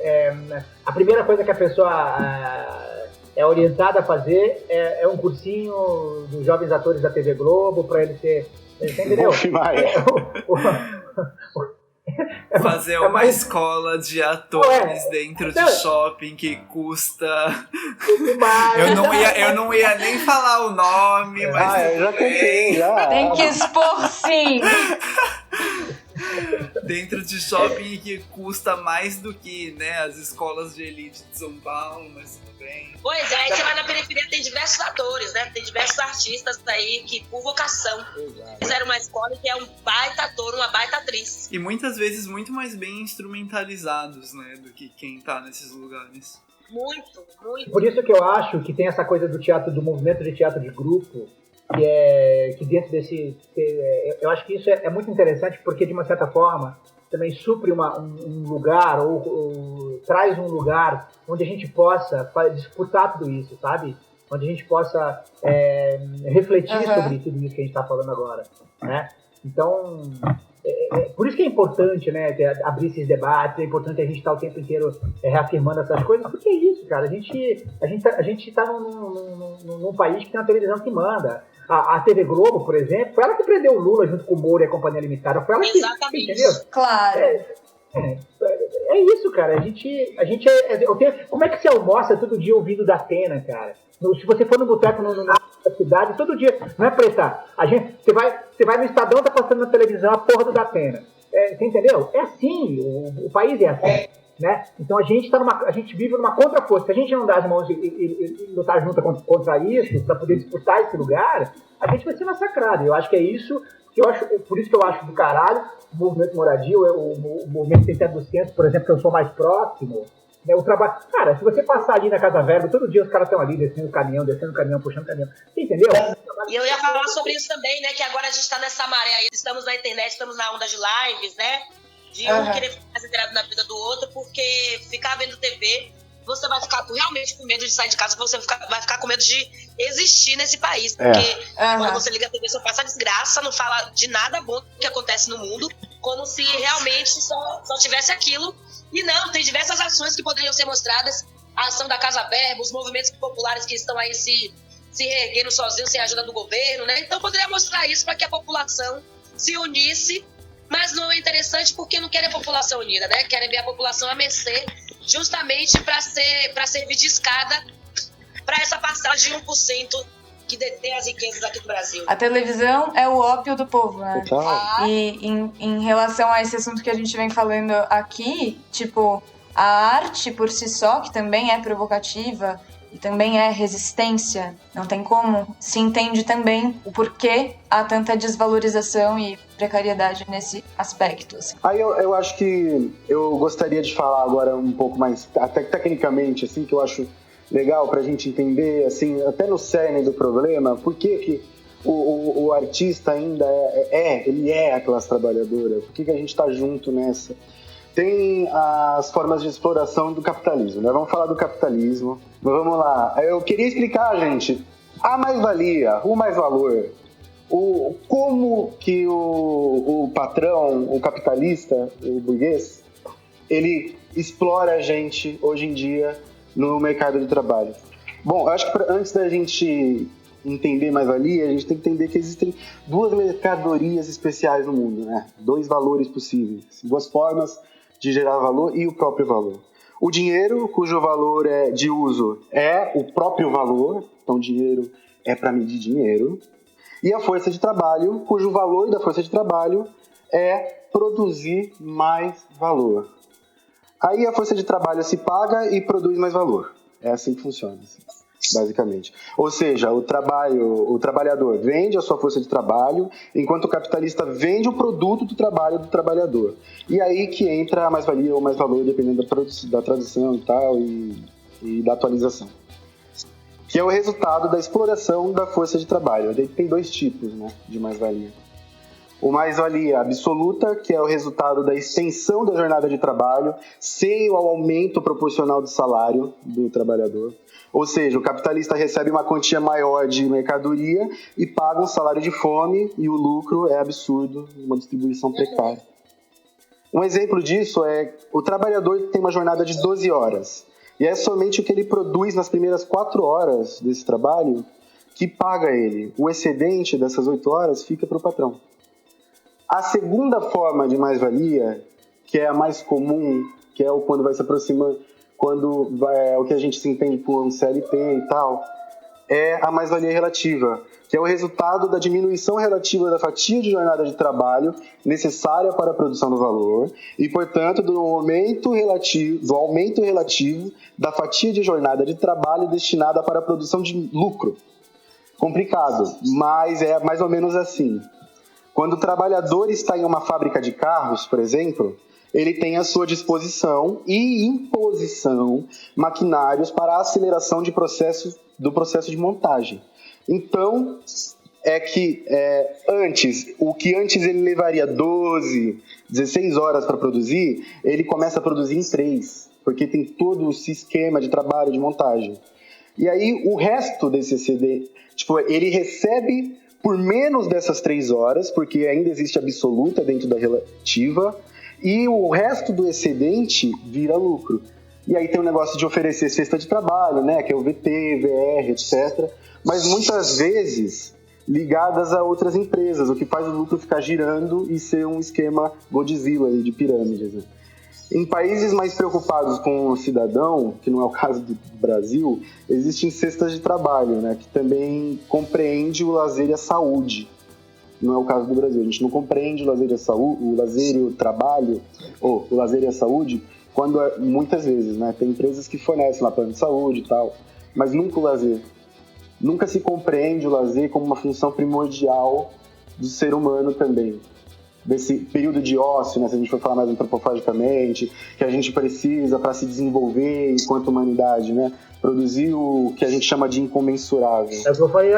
a primeira coisa que a pessoa é orientada a fazer é um cursinho dos jovens atores da TV Globo, para ele ser... Você entendeu? Fazer uma escola de atores dentro de shopping que custa... eu não ia nem falar o nome, mas... eu já contei, já. Tem que expor, sim! Dentro de shopping que custa mais do que, né, as escolas de elite de São Paulo, mas tudo bem. Pois é, você vai na periferia, tem diversos atores, né? Tem diversos artistas aí que, por vocação, fizeram uma escola que é um baita ator, uma baita atriz. E muitas vezes muito mais bem instrumentalizados, né, do que quem tá nesses lugares. Muito, muito. Por isso que eu acho que tem essa coisa do teatro, do movimento de teatro de grupo, que dentro desse... eu acho que isso é muito interessante, porque de uma certa forma também supre um lugar, ou traz um lugar onde a gente possa disputar tudo isso, sabe? Onde a gente possa refletir sobre tudo isso que a gente está falando agora, né? Então, por isso que é importante, né, abrir esses debates, é importante a gente estar o tempo inteiro reafirmando essas coisas, porque é isso, cara, a gente está num país que tem uma televisão que manda. A TV Globo, por exemplo, foi ela que prendeu o Lula junto com o Moro e a Companhia Limitada, foi ela que, entendeu? Claro. É isso, cara, como é que você almoça todo dia ouvindo da Atena, cara? Se você for no boteco na cidade, todo dia, não é prestar. Você vai no Estadão, tá passando na televisão a porra do Datena. Você entendeu? É assim, o país é assim, né? Então a gente vive numa contraforça. Se a gente não dá as mãos e lutar junto contra isso, para poder disputar esse lugar, a gente vai ser massacrado. Eu acho que é isso por isso que eu acho do caralho o movimento moradia, o movimento sem teto do centro, por exemplo, que eu sou mais próximo. Né, o trabalho. Cara, se você passar ali na Casa Verba, todo dia os caras estão ali descendo o caminhão, puxando o caminhão. Você entendeu? E eu ia falar sobre isso também, né? Que agora a gente tá nessa maré aí. Estamos na internet, estamos na onda de lives, né? De um querer ficar mais integrado na vida do outro, porque ficar vendo TV, você vai ficar realmente com medo de sair de casa, você vai ficar com medo de existir nesse país. Porque quando você liga a TV, só passa desgraça, não fala de nada bom que acontece no mundo, como se realmente só tivesse aquilo. E não, tem diversas ações que poderiam ser mostradas. A ação da Casa Verba, os movimentos populares que estão aí se reerguendo sozinhos, sem a ajuda do governo, né? Então poderia mostrar isso para que a população se unisse. Mas não é interessante porque não querem a população unida, né? Querem ver a população a mercê, justamente para servir de escada para essa parcela de 1% que detém as riquezas aqui do Brasil. A televisão é o ópio do povo, né? E em relação a esse assunto que a gente vem falando aqui, tipo, a arte por si só, que também é provocativa e também é resistência, não tem como, se entende também o porquê há tanta desvalorização e precariedade nesse aspecto. Assim. Aí eu acho que eu gostaria de falar agora um pouco mais, até tecnicamente, assim, que eu acho legal pra gente entender, assim, até no cerne do problema, por que o artista ainda ele é a classe trabalhadora, por que a gente tá junto nessa? Tem as formas de exploração do capitalismo, né? Vamos falar do capitalismo. Mas vamos lá. Eu queria explicar, gente, a mais-valia, o mais-valor. Como que o patrão, o capitalista, o burguês, ele explora a gente hoje em dia no mercado de trabalho. Bom, eu acho que antes da gente entender mais-valia, a gente tem que entender que existem duas mercadorias especiais no mundo, né? 2 valores possíveis, 2 formas de gerar valor e o próprio valor. O dinheiro, cujo valor de uso é o próprio valor, então dinheiro é para medir dinheiro, e a força de trabalho, cujo valor da força de trabalho é produzir mais valor. Aí a força de trabalho se paga e produz mais valor. É assim que funciona, basicamente. Ou seja, o trabalhador vende a sua força de trabalho, enquanto o capitalista vende o produto do trabalho do trabalhador. E aí que entra a mais-valia ou mais-valor, dependendo da tradução e tal, e da atualização. Que é o resultado da exploração da força de trabalho. Tem 2 tipos, né, de mais-valia. O mais-valia absoluta, que é o resultado da extensão da jornada de trabalho, sem o aumento proporcional do salário do trabalhador. Ou seja, o capitalista recebe uma quantia maior de mercadoria e paga um salário de fome, e o lucro é absurdo, uma distribuição precária. Um exemplo disso é o trabalhador tem uma jornada de 12 horas. E é somente o que ele produz nas primeiras 4 horas desse trabalho que paga ele. O excedente dessas 8 horas fica para o patrão. A segunda forma de mais-valia, que é a mais comum, que é quando vai se aproximando, o que a gente se entende por um CLT e tal, é a mais-valia relativa, que é o resultado da diminuição relativa da fatia de jornada de trabalho necessária para a produção do valor e, portanto, do aumento relativo da fatia de jornada de trabalho destinada para a produção de lucro. Complicado, mas é mais ou menos assim. Quando o trabalhador está em uma fábrica de carros, por exemplo, ele tem à sua disposição e imposição maquinários para a aceleração do processo de montagem. Então, o que antes ele levaria 12, 16 horas para produzir, ele começa a produzir em 3, porque tem todo esse esquema de trabalho, de montagem. E aí, o resto desse excedente, ele recebe por menos dessas 3 horas, porque ainda existe absoluta dentro da relativa, e o resto do excedente vira lucro. E aí tem o negócio de oferecer cesta de trabalho, né, que é o VT, VR, etc., mas muitas vezes ligadas a outras empresas, o que faz o lucro ficar girando e ser um esquema Godzilla de pirâmides. Né? Em países mais preocupados com o cidadão, que não é o caso do Brasil, existem cestas de trabalho, né, que também compreende o lazer e a saúde. Não é o caso do Brasil. A gente não compreende o lazer e a saúde, o lazer e o trabalho, ou o lazer e a saúde, quando muitas vezes, né, tem empresas que fornecem lá plano de saúde e tal, mas nunca o lazer. Nunca se compreende o lazer como uma função primordial do ser humano também. Desse período de ócio, né, se a gente for falar mais antropofagicamente, que a gente precisa para se desenvolver enquanto humanidade, né, produzir o que a gente chama de incomensurável.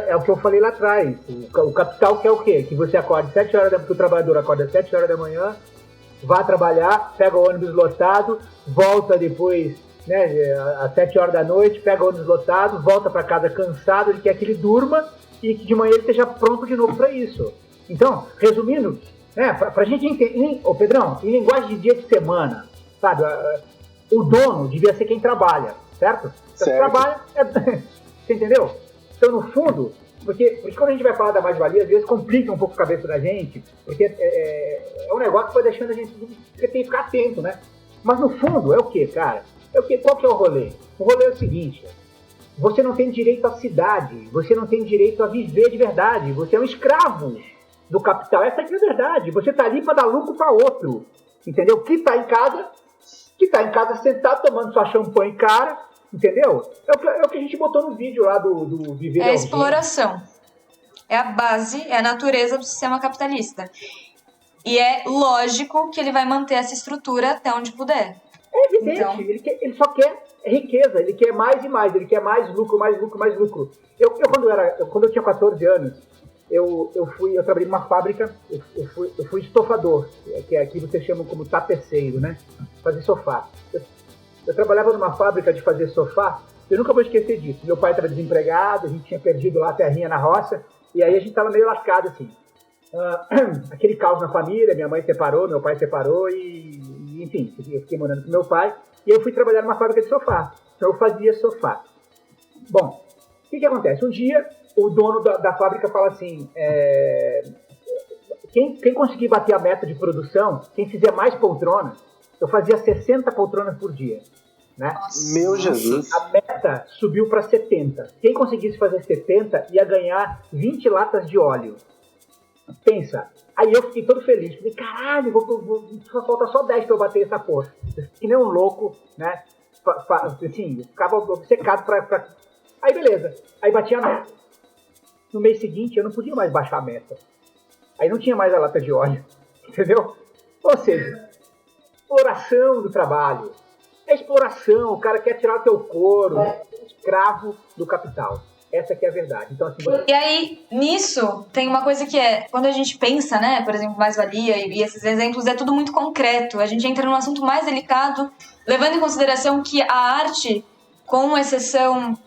É o que eu falei lá atrás. O capital quer o quê? Que você acorde 7 horas que o trabalhador acorda às 7 horas da manhã, vá trabalhar, pega o ônibus lotado, volta depois, né, às 7 horas da noite, pega o ônibus lotado, volta para casa cansado, ele quer que ele durma e que de manhã ele esteja pronto de novo para isso. Então, resumindo, pra gente entender, Pedrão, em linguagem de dia de semana, sabe, o dono devia ser quem trabalha, certo? Quem trabalha, você entendeu? Então, no fundo, porque quando a gente vai falar da mais-valia, às vezes complica um pouco a cabeça da gente, porque é um negócio que vai deixando a gente, você tem que ficar atento, né? Mas no fundo, é o quê, cara? Qual que é o rolê? O rolê é o seguinte: você não tem direito à cidade, você não tem direito a viver de verdade, você é um escravo do capital. Essa aqui é a verdade. Você tá ali para dar lucro para outro, entendeu? Que tá em casa sentado tomando sua champanhe cara, entendeu? É o que a gente botou no vídeo lá do Viver É a exploração. É a base, é a natureza do sistema capitalista. E é lógico que ele vai manter essa estrutura até onde puder. É evidente, Então, ele só quer riqueza, ele quer mais e mais, ele quer mais lucro, mais lucro, mais lucro. Quando eu tinha 14 anos, eu trabalhei numa fábrica, eu fui estofador, que aqui vocês chamam como tapeceiro, né? Fazer sofá. Eu trabalhava numa fábrica de fazer sofá, eu nunca vou esquecer disso. Meu pai estava desempregado, a gente tinha perdido lá a terrinha na roça, e aí a gente estava meio lascado, assim. Aquele caos na família, minha mãe separou, meu pai separou, e enfim, eu fiquei morando com meu pai, e eu fui trabalhar numa fábrica de sofá. Então eu fazia sofá. Bom, o que acontece? Um dia, o dono da fábrica fala assim, quem conseguir bater a meta de produção, quem fizer mais poltronas, eu fazia 60 poltronas por dia. Né? Meu Jesus. A meta subiu para 70. Quem conseguisse fazer 70 ia ganhar 20 latas de óleo. Pensa. Aí eu fiquei todo feliz. Falei, caralho, falta só 10 para eu bater essa porra. Eu fiquei que nem um louco, né? Assim, eu ficava obcecado pra... Aí beleza. Aí batia a meta. No mês seguinte eu não podia mais baixar a meta. Aí não tinha mais a lata de óleo. Entendeu? Ou seja, exploração do trabalho. É exploração, o cara quer tirar o teu couro, escravo do capital. Essa que é a verdade. Então, assim, E aí, nisso, tem uma coisa que é, quando a gente pensa, né, por exemplo, mais-valia e esses exemplos, é tudo muito concreto. A gente entra num assunto mais delicado, levando em consideração que a arte, com exceção,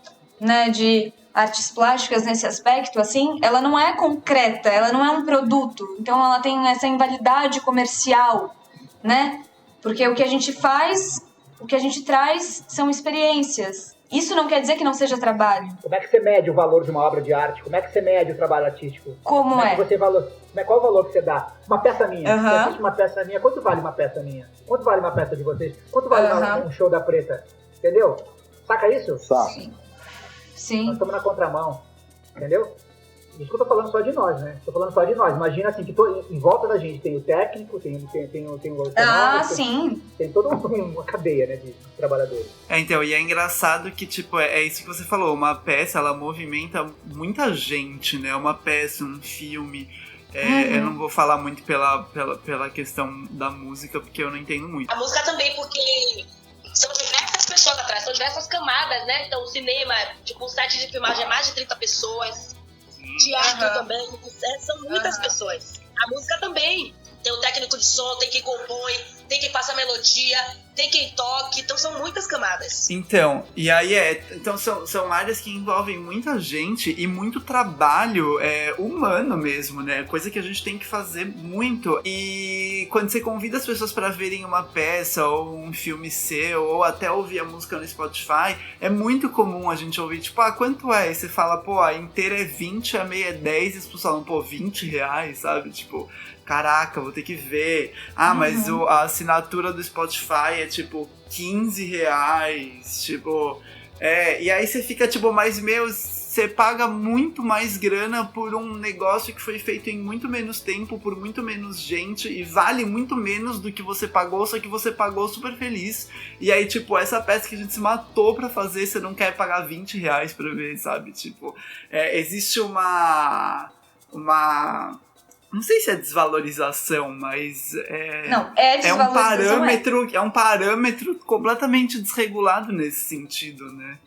né, de artes plásticas nesse aspecto, assim, ela não é concreta, ela não é um produto. Então, ela tem essa invalidade comercial, né? Porque o que a gente faz... O que a gente traz são experiências. Isso não quer dizer que não seja trabalho. Como é que você mede o valor de uma obra de arte? Como é que você mede o trabalho artístico? Como é? Qual o valor que você dá? Uma peça minha. Você assiste uma peça minha. Quanto vale uma peça minha? Quanto vale uma peça de vocês? Quanto vale um show da Preta? Entendeu? Saca isso? Sim. Nós estamos na contramão. Entendeu? Isso que eu tô falando só de nós, né? Tô falando só de nós. Imagina assim, que em volta da gente tem o técnico, tem o sim. Tem toda uma cadeia, né, de trabalhadores. Então, e é engraçado que, tipo, é isso que você falou, uma peça, ela movimenta muita gente, né? Uma peça, um filme. Eu não vou falar muito pela questão da música, porque eu não entendo muito. A música também, porque são diversas pessoas atrás, são diversas camadas, né? Então, o cinema, tipo, um set de filmagem é mais de 30 pessoas. Teatro também, são muitas pessoas. A música também. Tem o técnico de som, tem quem compõe, tem quem passa a melodia, tem quem toque, então são muitas camadas. Então, e aí então são áreas que envolvem muita gente e muito trabalho humano mesmo, né? Coisa que a gente tem que fazer muito. E quando você convida as pessoas para verem uma peça ou um filme seu, ou até ouvir a música no Spotify, é muito comum a gente ouvir, tipo, quanto é? E você fala, pô, a inteira é 20, a meia é 10, e as pessoas falam, pô, R$20, sabe? Tipo, caraca, vou ter que ver. Mas a assinatura do Spotify é tipo R$15, tipo... E aí você fica tipo, mas você paga muito mais grana por um negócio que foi feito em muito menos tempo, por muito menos gente, e vale muito menos do que você pagou, só que você pagou super feliz. E aí, tipo, essa peça que a gente se matou pra fazer, você não quer pagar R$20 pra ver, sabe? Tipo, existe uma... Não sei se é desvalorização, mas não, é desvalorização. É um parâmetro completamente desregulado nesse sentido, né?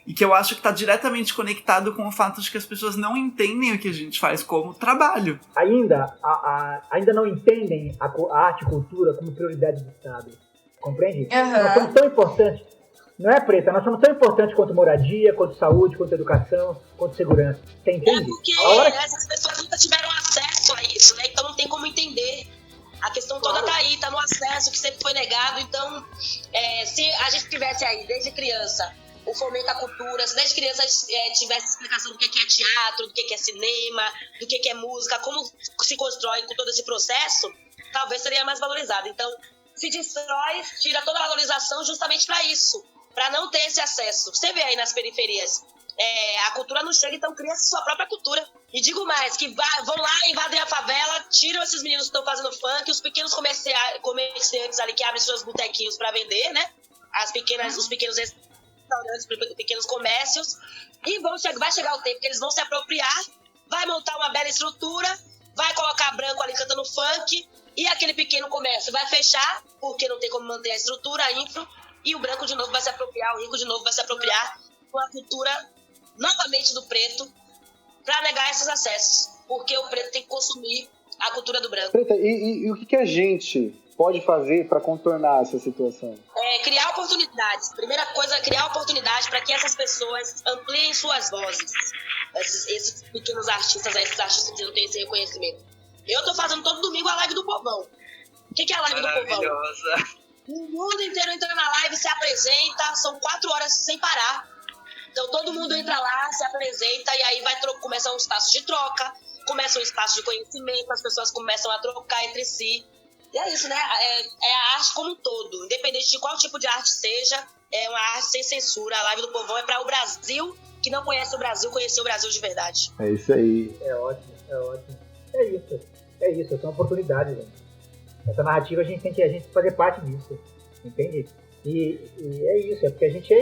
E que eu acho que está diretamente conectado com o fato de que as pessoas não entendem o que a gente faz como trabalho. Ainda não entendem a arte e cultura como prioridade do Estado. Compreende? Nós somos tão importantes. Não é, Preta? Nós somos tão importantes quanto moradia, quanto saúde, quanto educação, quanto segurança. Você entende? Porque essas pessoas nunca tiveram acesso a isso, né? Então não tem como entender. A questão toda tá aí, tá no acesso que sempre foi negado. Então, se a gente tivesse aí, desde criança, o fomento à cultura, se desde criança tivesse explicação do que é teatro, do que é cinema, do que é música, como se constrói com todo esse processo, talvez seria mais valorizado. Então, se destrói, tira toda a valorização justamente para isso. Para não ter esse acesso. Você vê aí nas periferias, a cultura não chega, então cria sua própria cultura. E digo mais, que vão lá, invadem a favela, tiram esses meninos que estão fazendo funk, os pequenos comerciantes ali que abrem seus botequinhos para vender, né? Os pequenos restaurantes, pequenos comércios, e vai chegar o tempo que eles vão se apropriar, vai montar uma bela estrutura, vai colocar branco ali cantando funk, e aquele pequeno comércio vai fechar, porque não tem como manter a estrutura, a infra, e o branco de novo vai se apropriar, o rico de novo vai se apropriar com a cultura novamente do preto, para negar esses acessos, porque o preto tem que consumir a cultura do branco. Preta, e o que a gente pode fazer para contornar essa situação? Criar oportunidades. Primeira coisa, criar oportunidade para que essas pessoas ampliem suas vozes. Esses pequenos artistas, esses artistas que não têm esse reconhecimento. Eu tô fazendo todo domingo a live do povão. O que é a live do povão? O mundo inteiro entra na live, se apresenta, são 4 horas sem parar. Então todo mundo entra lá, se apresenta, e aí começam um espaço de troca, começa um espaço de conhecimento, as pessoas começam a trocar entre si. E é isso, né? É a arte como um todo. Independente de qual tipo de arte seja, é uma arte sem censura. A live do povão é para o Brasil, que não conhece o Brasil, conhecer o Brasil de verdade. É isso aí. É ótimo, é ótimo. É isso, são oportunidades, gente. Essa narrativa a gente tem que fazer parte disso, entende? E é isso, é porque a gente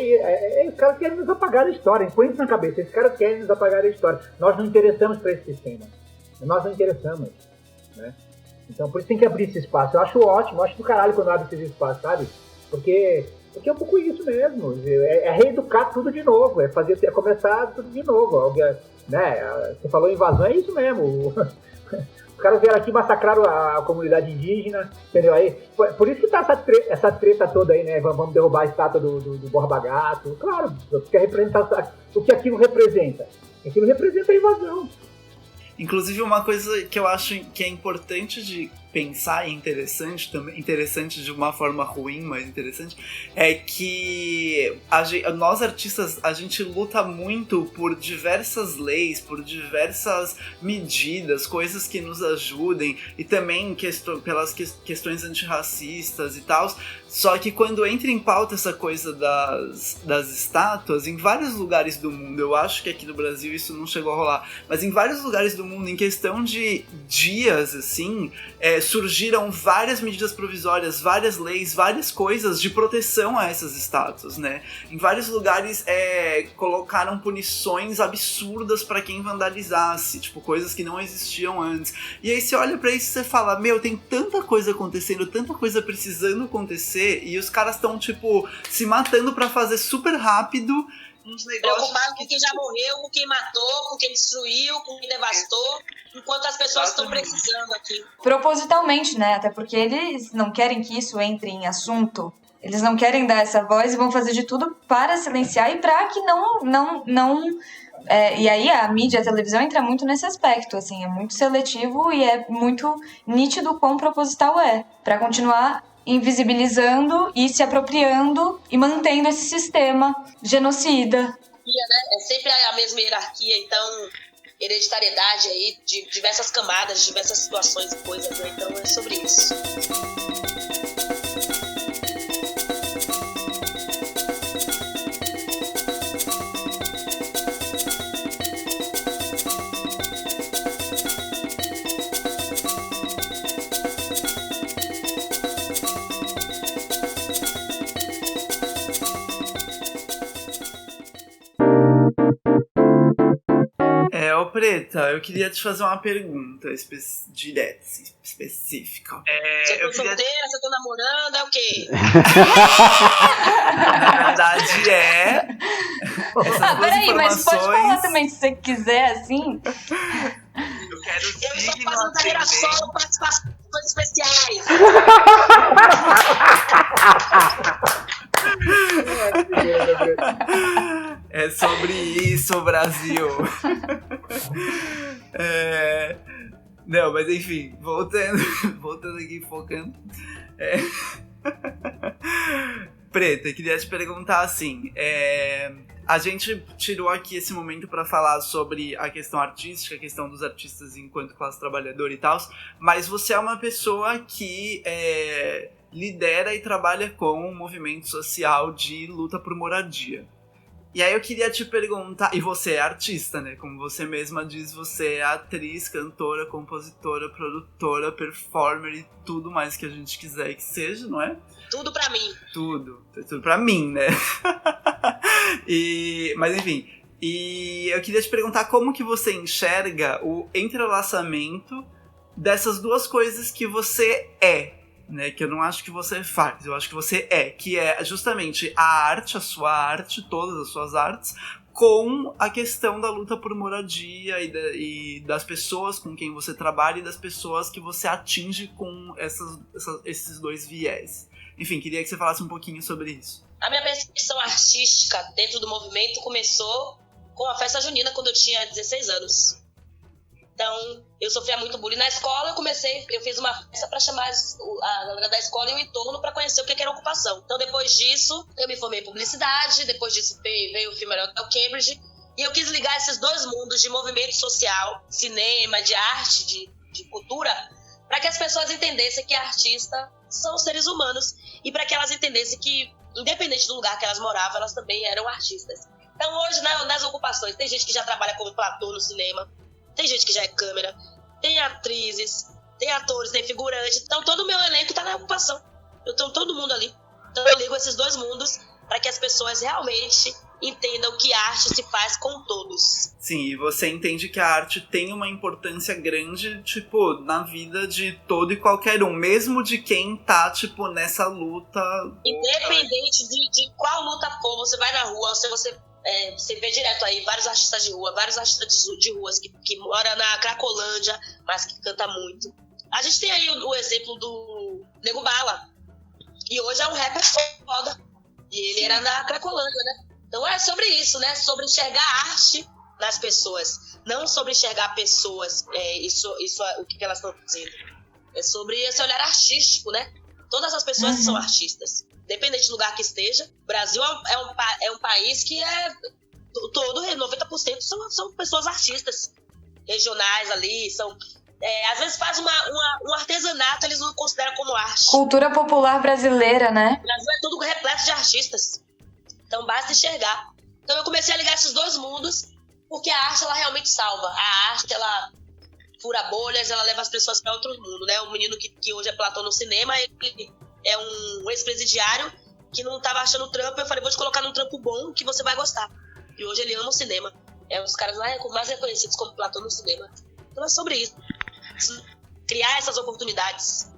os caras querem nos apagar da história, põe isso na cabeça, esses caras querem nos apagar da história. Nós não interessamos para esse sistema, nós não interessamos, né? Então por isso tem que abrir esse espaço. Eu acho ótimo, eu acho do caralho quando abre esse espaço, sabe? Porque é um pouco isso mesmo, é reeducar tudo de novo, é começar tudo de novo, né? Você falou invasão, é isso mesmo. Os caras vieram aqui e massacraram a comunidade indígena, entendeu? Aí, por isso que tá essa treta toda aí, né? Vamos derrubar a estátua do Borba Gato. Claro, porque o que aquilo representa? Aquilo representa a invasão. Inclusive, uma coisa que eu acho que é importante de pensar e interessante de uma forma ruim, mas interessante, é que nós artistas, a gente luta muito por diversas leis, por diversas medidas, coisas que nos ajudem, e também pelas questões antirracistas e tal. Só que quando entra em pauta essa coisa das estátuas, em vários lugares do mundo, eu acho que aqui no Brasil isso não chegou a rolar, mas em vários lugares do mundo, em questão de dias, assim, surgiram várias medidas provisórias, várias leis, várias coisas de proteção a essas estátuas, né? Em vários lugares colocaram punições absurdas para quem vandalizasse, tipo, coisas que não existiam antes. E aí você olha pra isso e você fala, meu, tem tanta coisa acontecendo, tanta coisa precisando acontecer, e os caras estão, tipo, se matando pra fazer super rápido uns negócios. Preocupado com quem já morreu, com quem matou, com quem destruiu, com quem devastou, enquanto as pessoas estão precisando aqui. Propositalmente, né? Até porque eles não querem que isso entre em assunto. Eles não querem dar essa voz e vão fazer de tudo para silenciar e para que não e aí a mídia, a televisão entra muito nesse aspecto, assim, é muito seletivo e é muito nítido o quão proposital para continuar invisibilizando e se apropriando e mantendo esse sistema genocida. É sempre a mesma hierarquia, então hereditariedade aí de diversas camadas, diversas situações e coisas, né? Então é sobre isso. Preta, eu queria te fazer uma pergunta direta, específica. Você tá solteira, você tá namorando, é o quê? Na verdade peraí, mas pode falar também se você quiser, assim. Eu estou fazendo carreira solo, participações especiais. É sobre isso, Brasil. Não, mas enfim, voltando aqui, focando. Preta, queria te perguntar assim, a gente tirou aqui esse momento para falar sobre a questão artística, a questão dos artistas enquanto classe trabalhadora e tal, mas você é uma pessoa que lidera e trabalha com um movimento social de luta por moradia. E aí eu queria te perguntar, e você é artista, né? Como você mesma diz, você é atriz, cantora, compositora, produtora, performer e tudo mais que a gente quiser que seja, não é? Tudo pra mim. Tudo pra mim, né? Mas enfim, e eu queria te perguntar como que você enxerga o entrelaçamento dessas duas coisas que você é, né? Que eu não acho que você faz, eu acho que você é, que é justamente a arte, a sua arte, todas as suas artes, com a questão da luta por moradia e das pessoas com quem você trabalha e das pessoas que você atinge com esses dois viés. Enfim, queria que você falasse um pouquinho sobre isso. A minha percepção artística dentro do movimento começou com a festa junina, quando eu tinha 16 anos. Então, eu sofria muito bullying na escola, eu fiz uma festa para chamar a galera da escola e o entorno para conhecer o que era ocupação. Então, depois disso, eu me formei em publicidade, depois disso veio o filme Hotel Cambridge, e eu quis ligar esses dois mundos de movimento social, cinema, de arte, de cultura, para que as pessoas entendessem que artistas são seres humanos e para que elas entendessem que, independente do lugar que elas moravam, elas também eram artistas. Então, hoje, nas ocupações, tem gente que já trabalha como platô no cinema, tem gente que já é câmera, tem atrizes, tem atores, tem figurantes. Então, todo o meu elenco está na ocupação. Eu tenho todo mundo ali. Então, eu ligo esses dois mundos para que as pessoas realmente entendam que arte se faz com todos. Sim, e você entende que a arte tem uma importância grande, tipo, na vida de todo e qualquer um, mesmo de quem tá, tipo, nessa luta. Independente de qual luta for, você vai na rua, você vê direto aí vários artistas de rua, vários artistas de ruas que moram na Cracolândia, mas que canta muito. A gente tem aí o exemplo do Nego Bala, e hoje é um rapper foda, e ele era na Cracolândia, né? Então é sobre isso, né? Sobre enxergar arte nas pessoas, não sobre enxergar pessoas, o que elas estão fazendo. É sobre esse olhar artístico, né? Todas as pessoas são artistas. Independente do lugar que esteja, o Brasil é um país que todo, 90% são pessoas artistas regionais ali, às vezes faz um artesanato, eles não consideram como arte. Cultura popular brasileira, né? O Brasil é tudo repleto de artistas, então basta enxergar. Então eu comecei a ligar esses dois mundos, porque a arte, ela realmente salva. A arte, ela fura bolhas, ela leva as pessoas para outro mundo, né? O menino que hoje é platô no cinema, ele é um ex-presidiário que não tava achando trampo. Eu falei, vou te colocar num trampo bom que você vai gostar. E hoje ele ama o cinema. É um dos caras mais reconhecidos como platô no cinema. Então é sobre isso. Criar essas oportunidades.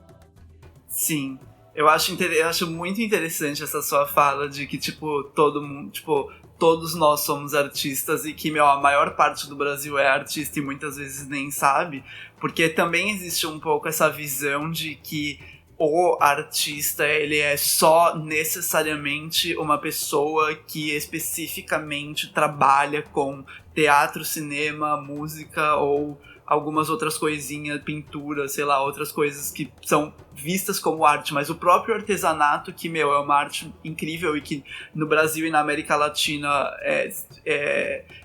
Sim. Eu acho muito interessante essa sua fala de que, tipo, todo mundo, tipo, todos nós somos artistas e que, a maior parte do Brasil é artista e muitas vezes nem sabe. Porque também existe um pouco essa visão de que o artista, ele é só necessariamente uma pessoa que especificamente trabalha com teatro, cinema, música ou algumas outras coisinhas, pintura, sei lá, outras coisas que são vistas como arte, mas o próprio artesanato, que, é uma arte incrível e que no Brasil e na América Latina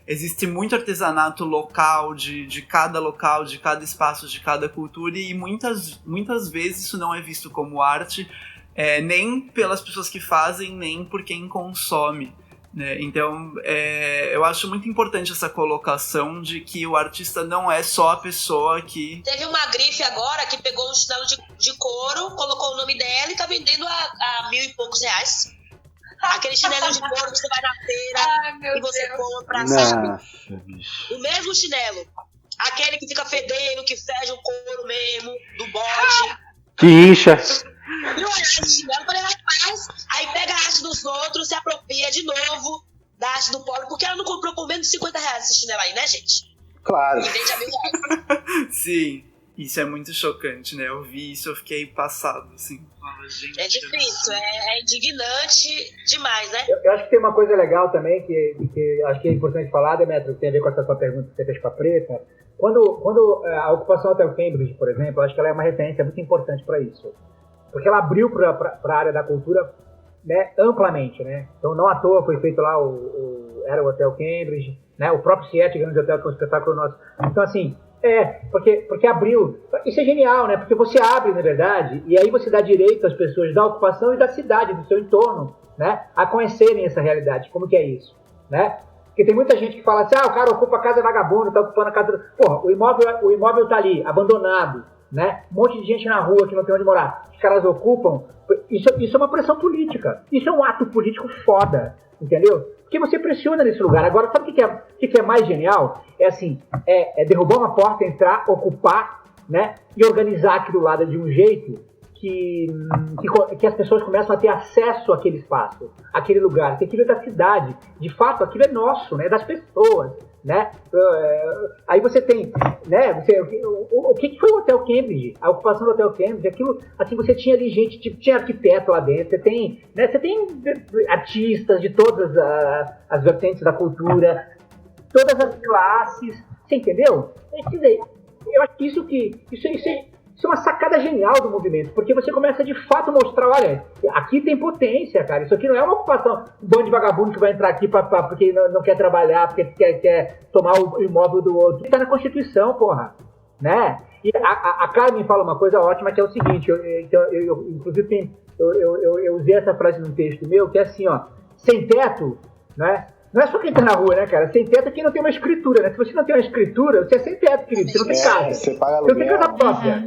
existe muito artesanato local, de cada espaço, de cada cultura, e muitas vezes isso não é visto como arte, nem pelas pessoas que fazem, nem por quem consome. Então, eu acho muito importante essa colocação de que o artista não é só a pessoa que... Teve uma grife agora que pegou um chinelo de couro, colocou o nome dela e tá vendendo a R$1.000 e poucos. Aquele chinelo de couro que você vai na feira e você compra, sabe? O mesmo chinelo. Aquele que fica fedendo, que fede o couro mesmo, do bode. Que incha. E olha esse chinelo, eu falei, rapaz, aí pega a arte dos outros, se apropria de novo da arte do pobre, porque ela não comprou por menos de R$50 esse chinelo aí, né, gente? Claro. E vende a R$1.000. Sim, isso é muito chocante, né? Eu vi isso, eu fiquei passado, assim. É difícil, é indignante demais, né? Eu acho que tem uma coisa legal também, que acho que é importante falar, Demetrio, que tem a ver com essa sua pergunta que você fez com a Preta. Quando a ocupação Hotel Cambridge, por exemplo, eu acho que ela é uma referência muito importante para isso. Porque ela abriu para a área da cultura, né, amplamente, né? Então, não à toa foi feito lá era o Hotel Cambridge, né? O próprio Siete Grande Hotel, que é um espetáculo nosso. Então, assim, porque abriu. Isso é genial, né? Porque você abre, na verdade, e aí você dá direito às pessoas da ocupação e da cidade, do seu entorno, né, a conhecerem essa realidade, como que é isso, né? Porque tem muita gente que fala assim, o cara ocupa a casa vagabundo, tá ocupando a casa... Porra, o imóvel tá ali, abandonado, né? Um monte de gente na rua que não tem onde morar. Os caras ocupam. Isso é uma pressão política. Isso é um ato político foda, entendeu? Porque você pressiona nesse lugar. Agora, sabe o que é mais genial? É assim, é derrubar uma porta, entrar, ocupar, né? E organizar aquilo lá de um jeito que as pessoas começam a ter acesso àquele espaço, àquele lugar, que aquilo é da cidade. De fato, aquilo é nosso, né? Das pessoas, né? Aí você tem, né? O que foi o Hotel Cambridge? A ocupação do Hotel Cambridge, aquilo, assim, você tinha ali gente, tipo, tinha arquiteto lá dentro, você tem artistas de todas as vertentes da cultura, todas as classes, você entendeu? Quer dizer, eu acho que isso é uma sacada genial do movimento, porque você começa de fato a mostrar, olha, aqui tem potência, cara, isso aqui não é uma ocupação, um bando de vagabundo que vai entrar aqui porque não quer trabalhar, porque quer tomar o imóvel do outro. Está na Constituição, porra, né? E a Carmen fala uma coisa ótima, que é o seguinte, inclusive eu usei essa frase num texto meu, que é assim, ó, sem teto, né? Não é só quem tá na rua, né, cara? Sem teto é quem não tem uma escritura, né? Se você não tem uma escritura, você é sem teto, querido. Você não tem casa. Você paga aluguel. Você não tem casa própria.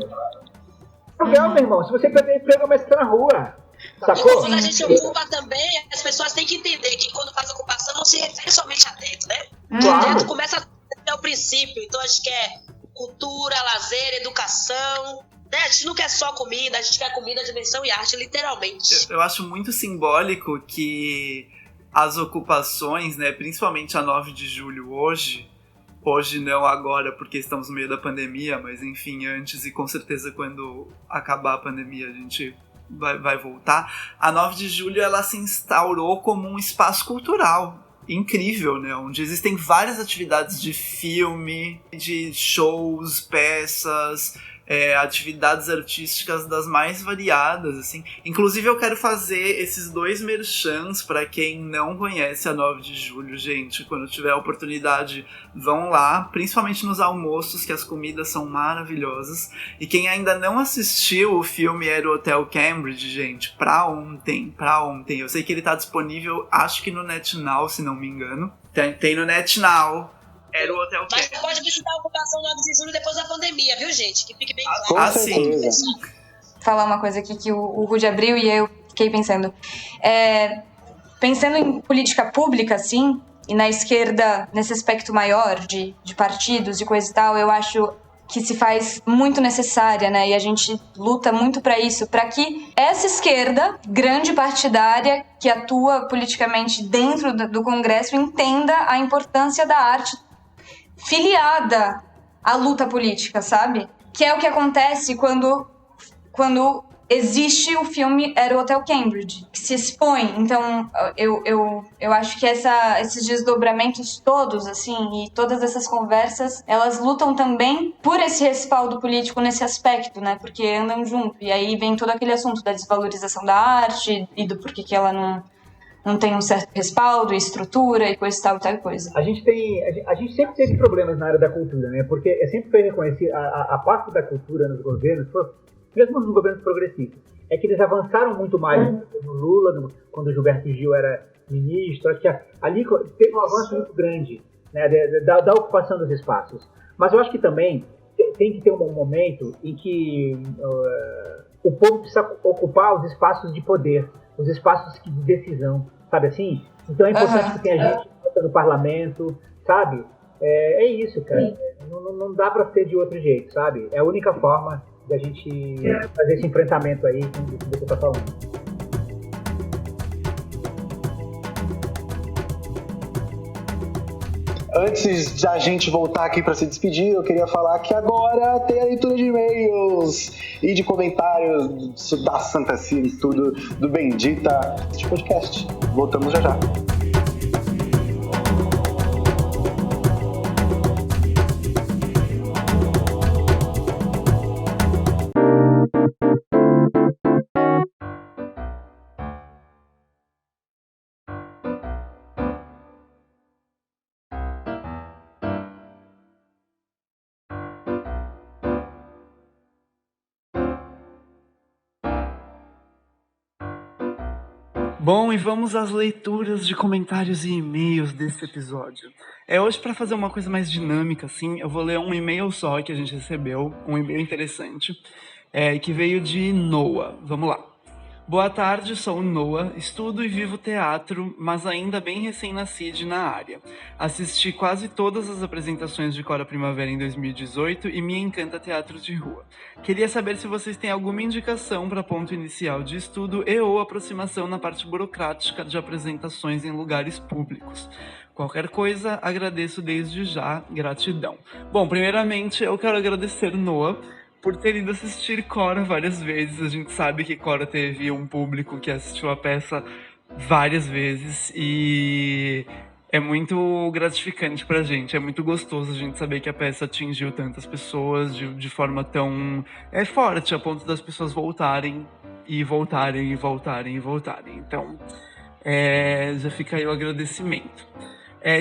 Aluguel, meu irmão. Se você perder emprego, mas você tá na rua. Sacou? E quando a gente ocupa também, as pessoas têm que entender que quando faz ocupação não se refere somente a teto, né? Claro. O teto começa a o princípio. Então a gente quer cultura, lazer, educação. Né? A gente não quer só comida, a gente quer comida, dimensão e arte, literalmente. Eu acho muito simbólico que as ocupações, né, principalmente a 9 de julho hoje não agora porque estamos no meio da pandemia, mas enfim, antes e com certeza quando acabar a pandemia a gente vai voltar, a 9 de julho ela se instaurou como um espaço cultural incrível, né, onde existem várias atividades de filme, de shows, peças, atividades artísticas das mais variadas, assim. Inclusive eu quero fazer esses 2 merchans para quem não conhece a 9 de julho, gente. Quando tiver a oportunidade, vão lá, principalmente nos almoços, que as comidas são maravilhosas. E quem ainda não assistiu o filme Era o Hotel Cambridge, gente, pra ontem. Eu sei que ele tá disponível, acho que no NetNow, se não me engano. Tem no NetNow. Era o Hotel Mas Cambridge. pode visitar a ocupação 9 de julho depois da pandemia, viu, gente? Que fique bem claro. Sim. Falar uma coisa aqui que o Rudy abriu e eu fiquei pensando. Pensando em política pública, assim, e na esquerda, nesse aspecto maior de partidos e coisa e tal, eu acho que se faz muito necessária, né? E a gente luta muito para isso, para que essa esquerda, grande partidária, que atua politicamente dentro do Congresso, entenda a importância da arte filiada à luta política, sabe? Que é o que acontece quando existe o filme Era o Hotel Cambridge, que se expõe. Então, eu acho que esses desdobramentos todos, assim, e todas essas conversas, elas lutam também por esse respaldo político nesse aspecto, né? Porque andam junto. E aí vem todo aquele assunto da desvalorização da arte e do porquê que ela não tem um certo respaldo, estrutura e coisa e tal coisa. A gente sempre teve problemas na área da cultura, né? Porque sempre foi reconhecido a parte da cultura nos governos, mesmo nos governos progressistas, é que eles avançaram muito mais no Lula, quando o Gilberto Gil era ministro. Acho que ali teve um avanço muito grande, né, da ocupação dos espaços. Mas eu acho que também tem que ter um momento em que o povo precisa ocupar os espaços de poder, os espaços de decisão, sabe assim? Então é importante que tenha gente no parlamento, sabe? É isso, cara. Não dá pra ser de outro jeito, sabe? É a única forma da gente fazer esse enfrentamento aí que você tá falando. Antes de a gente voltar aqui para se despedir, eu queria falar que agora tem a leitura de e-mails e de comentários da Santa Cine, tudo do Bendita este podcast. Voltamos já já. Bom, e vamos às leituras de comentários e e-mails desse episódio. Hoje, para fazer uma coisa mais dinâmica, assim, eu vou ler um e-mail só que a gente recebeu, um e-mail interessante, que veio de Noah. Vamos lá. Boa tarde, sou o Noah, estudo e vivo teatro, mas ainda bem recém-nascido na área. Assisti quase todas as apresentações de Cora Primavera em 2018 e me encanta teatro de rua. Queria saber se vocês têm alguma indicação para ponto inicial de estudo e ou aproximação na parte burocrática de apresentações em lugares públicos. Qualquer coisa, agradeço desde já, gratidão. Bom, primeiramente eu quero agradecer Noah por ter ido assistir Cora várias vezes. A gente sabe que Cora teve um público que assistiu a peça várias vezes e é muito gratificante pra gente, é muito gostoso a gente saber que a peça atingiu tantas pessoas de forma tão forte, a ponto das pessoas voltarem e voltarem e voltarem e voltarem. Então, já fica aí o agradecimento.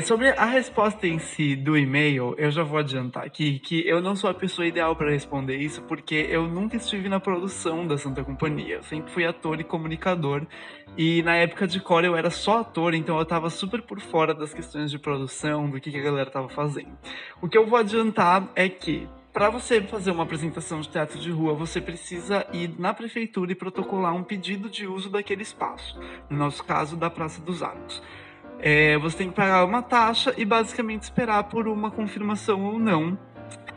Sobre a resposta em si do e-mail, eu já vou adiantar aqui que eu não sou a pessoa ideal para responder isso, porque eu nunca estive na produção da Santa Companhia. Eu sempre fui ator e comunicador, e na época de Cora eu era só ator, então eu estava super por fora das questões de produção, do que a galera estava fazendo. O que eu vou adiantar é que, para você fazer uma apresentação de teatro de rua, você precisa ir na prefeitura e protocolar um pedido de uso daquele espaço. No nosso caso, da Praça dos Arcos. Você tem que pagar uma taxa e basicamente esperar por uma confirmação ou não,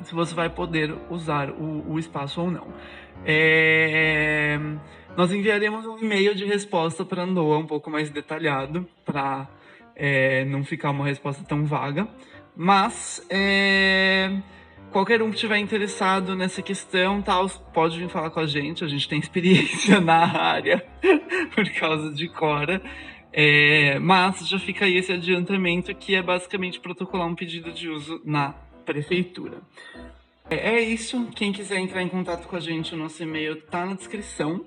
se você vai poder usar o espaço ou não. Nós enviaremos um e-mail de resposta para Noah um pouco mais detalhado, para não ficar uma resposta tão vaga, mas qualquer um que estiver interessado nessa questão, tal, pode vir falar com a gente tem experiência na área por causa de Cora. Mas já fica aí esse adiantamento, que é basicamente protocolar um pedido de uso na prefeitura. É isso. Quem quiser entrar em contato com a gente, o nosso e-mail tá na descrição.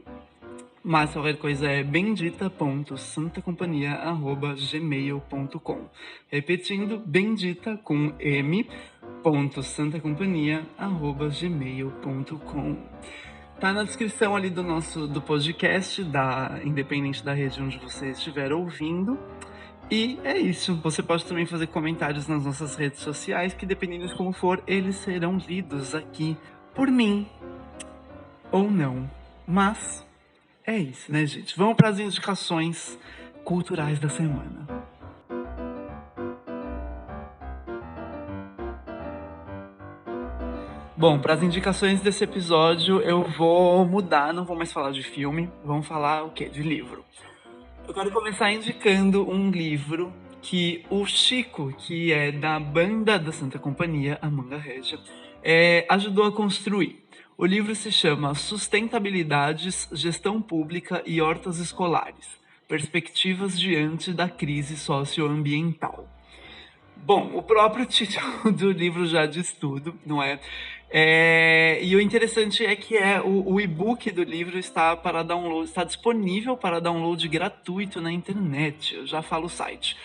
Mas qualquer coisa é bendita.santacompanhia@gmail.com. Repetindo, bendita com m.santacompanhia@gmail.com. Tá na descrição ali do podcast, independente da rede onde você estiver ouvindo. E é isso. Você pode também fazer comentários nas nossas redes sociais, que dependendo de como for, eles serão lidos aqui por mim. Ou não. Mas é isso, né, gente? Vamos para as indicações culturais da semana. Bom, para as indicações desse episódio eu vou mudar, não vou mais falar de filme, vamos falar o quê? De livro. Eu quero começar indicando um livro que o Chico, que é da banda da Santa Companhia, a Manga Régia, ajudou a construir. O livro se chama Sustentabilidades, Gestão Pública e Hortas Escolares, Perspectivas diante da crise socioambiental. Bom, o próprio título do livro já diz tudo, não é? E o interessante é que o e-book do livro está disponível para download gratuito na internet. Eu já falo o site.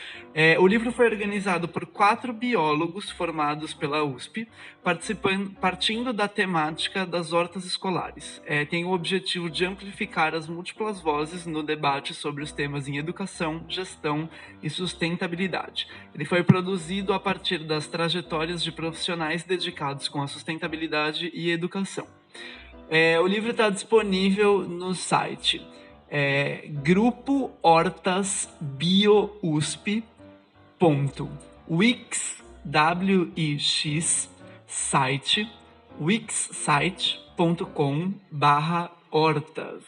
O livro foi organizado por 4 biólogos formados pela USP, partindo da temática das hortas escolares. Tem o objetivo de amplificar as múltiplas vozes no debate sobre os temas em educação, gestão e sustentabilidade. Ele foi produzido a partir das trajetórias de profissionais dedicados com a sustentabilidade e educação. O livro está disponível no site Grupo Hortas BioUSP.wix site wixsite.com/hortas.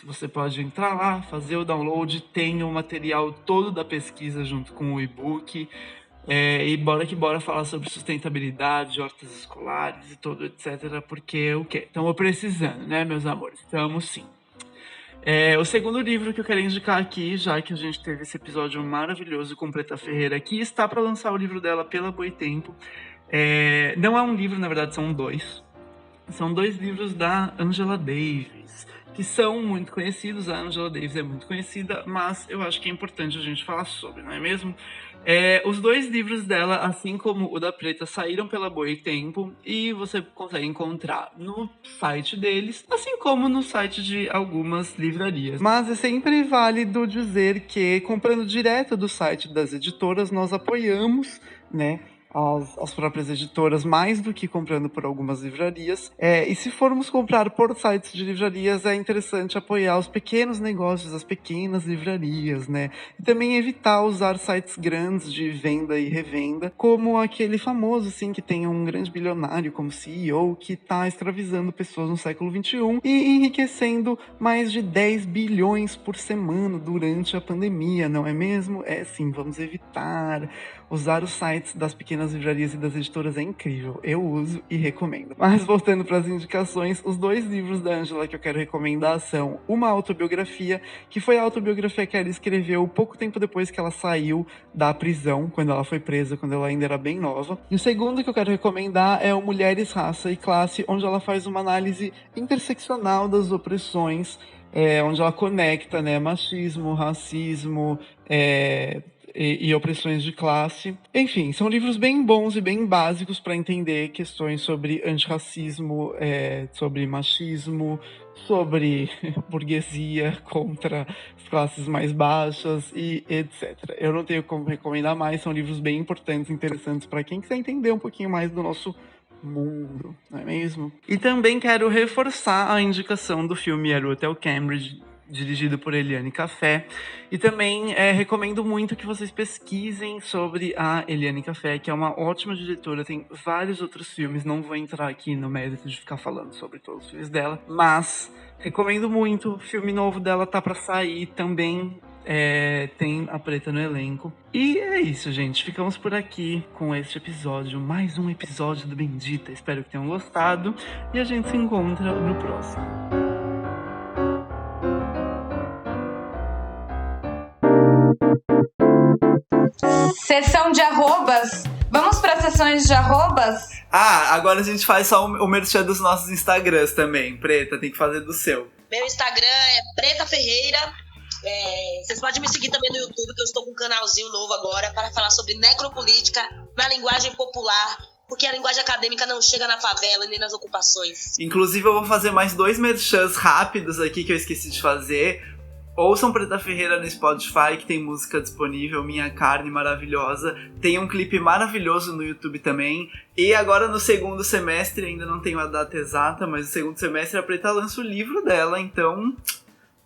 Você pode entrar lá, fazer o download, tem o material todo da pesquisa junto com o e-book. E bora falar sobre sustentabilidade, hortas escolares e tudo, etc. Porque o quê? Estamos precisando, né, meus amores? Estamos sim. O segundo livro que eu quero indicar aqui, já que a gente teve esse episódio maravilhoso com Preta Ferreira, que está para lançar o livro dela pela Boitempo. Não é um livro, na verdade, são 2. São 2 livros da Angela Davis, que são muito conhecidos. A Angela Davis é muito conhecida, mas eu acho que é importante a gente falar sobre, não é mesmo? Os 2 livros dela, assim como o da Preta, saíram pela Boitempo e você consegue encontrar no site deles, assim como no site de algumas livrarias. Mas é sempre válido dizer que, comprando direto do site das editoras, nós apoiamos, né, às próprias editoras, mais do que comprando por algumas livrarias. E se formos comprar por sites de livrarias, é interessante apoiar os pequenos negócios, as pequenas livrarias, né? E também evitar usar sites grandes de venda e revenda, como aquele famoso, assim, que tem um grande bilionário como CEO, que está escravizando pessoas no século XXI e enriquecendo mais de 10 bilhões por semana durante a pandemia, não é mesmo? Sim, vamos evitar. Usar os sites das pequenas livrarias e das editoras é incrível. Eu uso e recomendo. Mas voltando para as indicações, os 2 livros da Ângela que eu quero recomendar são uma autobiografia, que foi a autobiografia que ela escreveu pouco tempo depois que ela saiu da prisão, quando ela foi presa, quando ela ainda era bem nova. E o segundo que eu quero recomendar é o Mulheres, Raça e Classe, onde ela faz uma análise interseccional das opressões, onde ela conecta, né, machismo, racismo, e opressões de classe. Enfim, são livros bem bons e bem básicos para entender questões sobre antirracismo, sobre machismo, sobre burguesia contra as classes mais baixas e etc. Eu não tenho como recomendar mais, são livros bem importantes e interessantes para quem quiser entender um pouquinho mais do nosso mundo, não é mesmo? E também quero reforçar a indicação do filme Era o Hotel Cambridge, dirigido por Eliane Café. E também recomendo muito que vocês pesquisem sobre a Eliane Café, que é uma ótima diretora, tem vários outros filmes, não vou entrar aqui no mérito de ficar falando sobre todos os filmes dela, mas recomendo muito. O filme novo dela tá pra sair também. Tem a Preta no elenco. E é isso, gente. Ficamos por aqui com este episódio. Mais um episódio do Bendita. Espero que tenham gostado. E a gente se encontra no próximo. Sessão de arrobas. Vamos para sessões de arrobas? Agora a gente faz só o merchan dos nossos Instagrams também. Preta, tem que fazer do seu. Meu Instagram é Preta Ferreira. Vocês podem me seguir também no YouTube, que eu estou com um canalzinho novo agora para falar sobre necropolítica na linguagem popular, porque a linguagem acadêmica não chega na favela nem nas ocupações. Inclusive eu vou fazer mais 2 merchans rápidos aqui que eu esqueci de fazer. Ouçam Preta Ferreira no Spotify, que tem música disponível, Minha Carne maravilhosa. Tem um clipe maravilhoso no YouTube também. E agora no segundo semestre, ainda não tenho a data exata, mas no segundo semestre a Preta lança o livro dela, então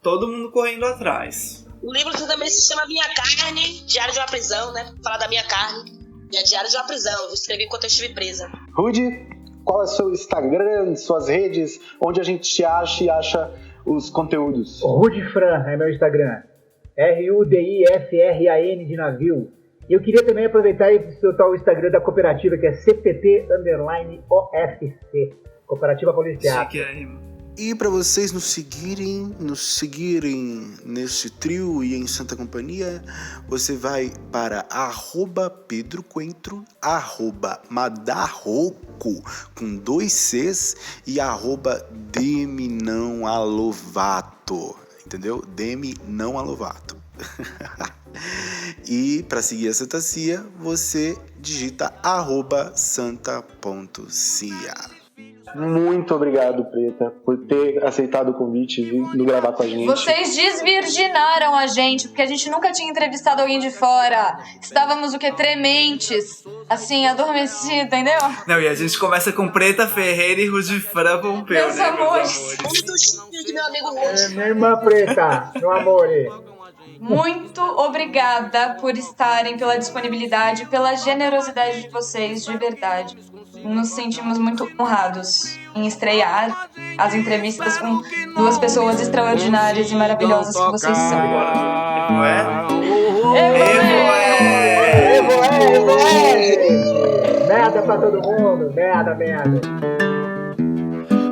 todo mundo correndo atrás. O livro também se chama Minha Carne, Diário de uma Prisão, né? Falar da minha carne. E é Diário de uma Prisão, eu escrevi enquanto eu estive presa. Rudy, qual é o seu Instagram, suas redes, onde a gente te acha e acha os conteúdos? Rudifran é meu Instagram. RUDIFRAN de navio. E eu queria também aproveitar e soltar o Instagram da cooperativa, que é CPT_OFC. Cooperativa Policial. E para vocês nos seguirem nesse trio e em Santa Companhia, você vai para @PedroCoentro, @Madarroco com 2 Cs e @Deminãoalovato, entendeu? Deminãoalovato. E para seguir a Santa Cia, você digita @santa.cia. Muito obrigado, Preta, por ter aceitado o convite e vir gravar com a gente. Vocês desvirginaram a gente, porque a gente nunca tinha entrevistado alguém de fora. Estávamos o quê? Trementes. Assim, adormecidos, entendeu? Não, e a gente começa com Preta Ferreira e Rudifran Pompeu, meus amores. Muito chique, meu amigo Rudy. Minha irmã Preta, meu amor. Muito obrigada por estarem, pela disponibilidade, pela generosidade de vocês, de verdade. Nos sentimos muito honrados em estrear as entrevistas com 2 pessoas extraordinárias e maravilhosas que vocês são. Não é? Merda pra todo mundo, merda.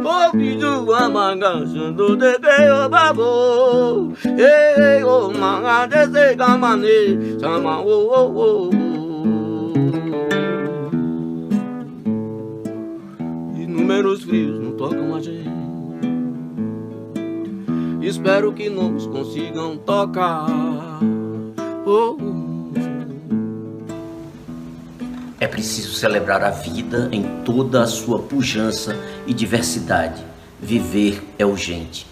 O bicho amagaçando de que o babo, o manga de se gamane, chama o. Inúmeros frios não tocam a gente. Espero que nos consigam tocar. É preciso celebrar a vida em toda a sua pujança e diversidade. Viver é urgente.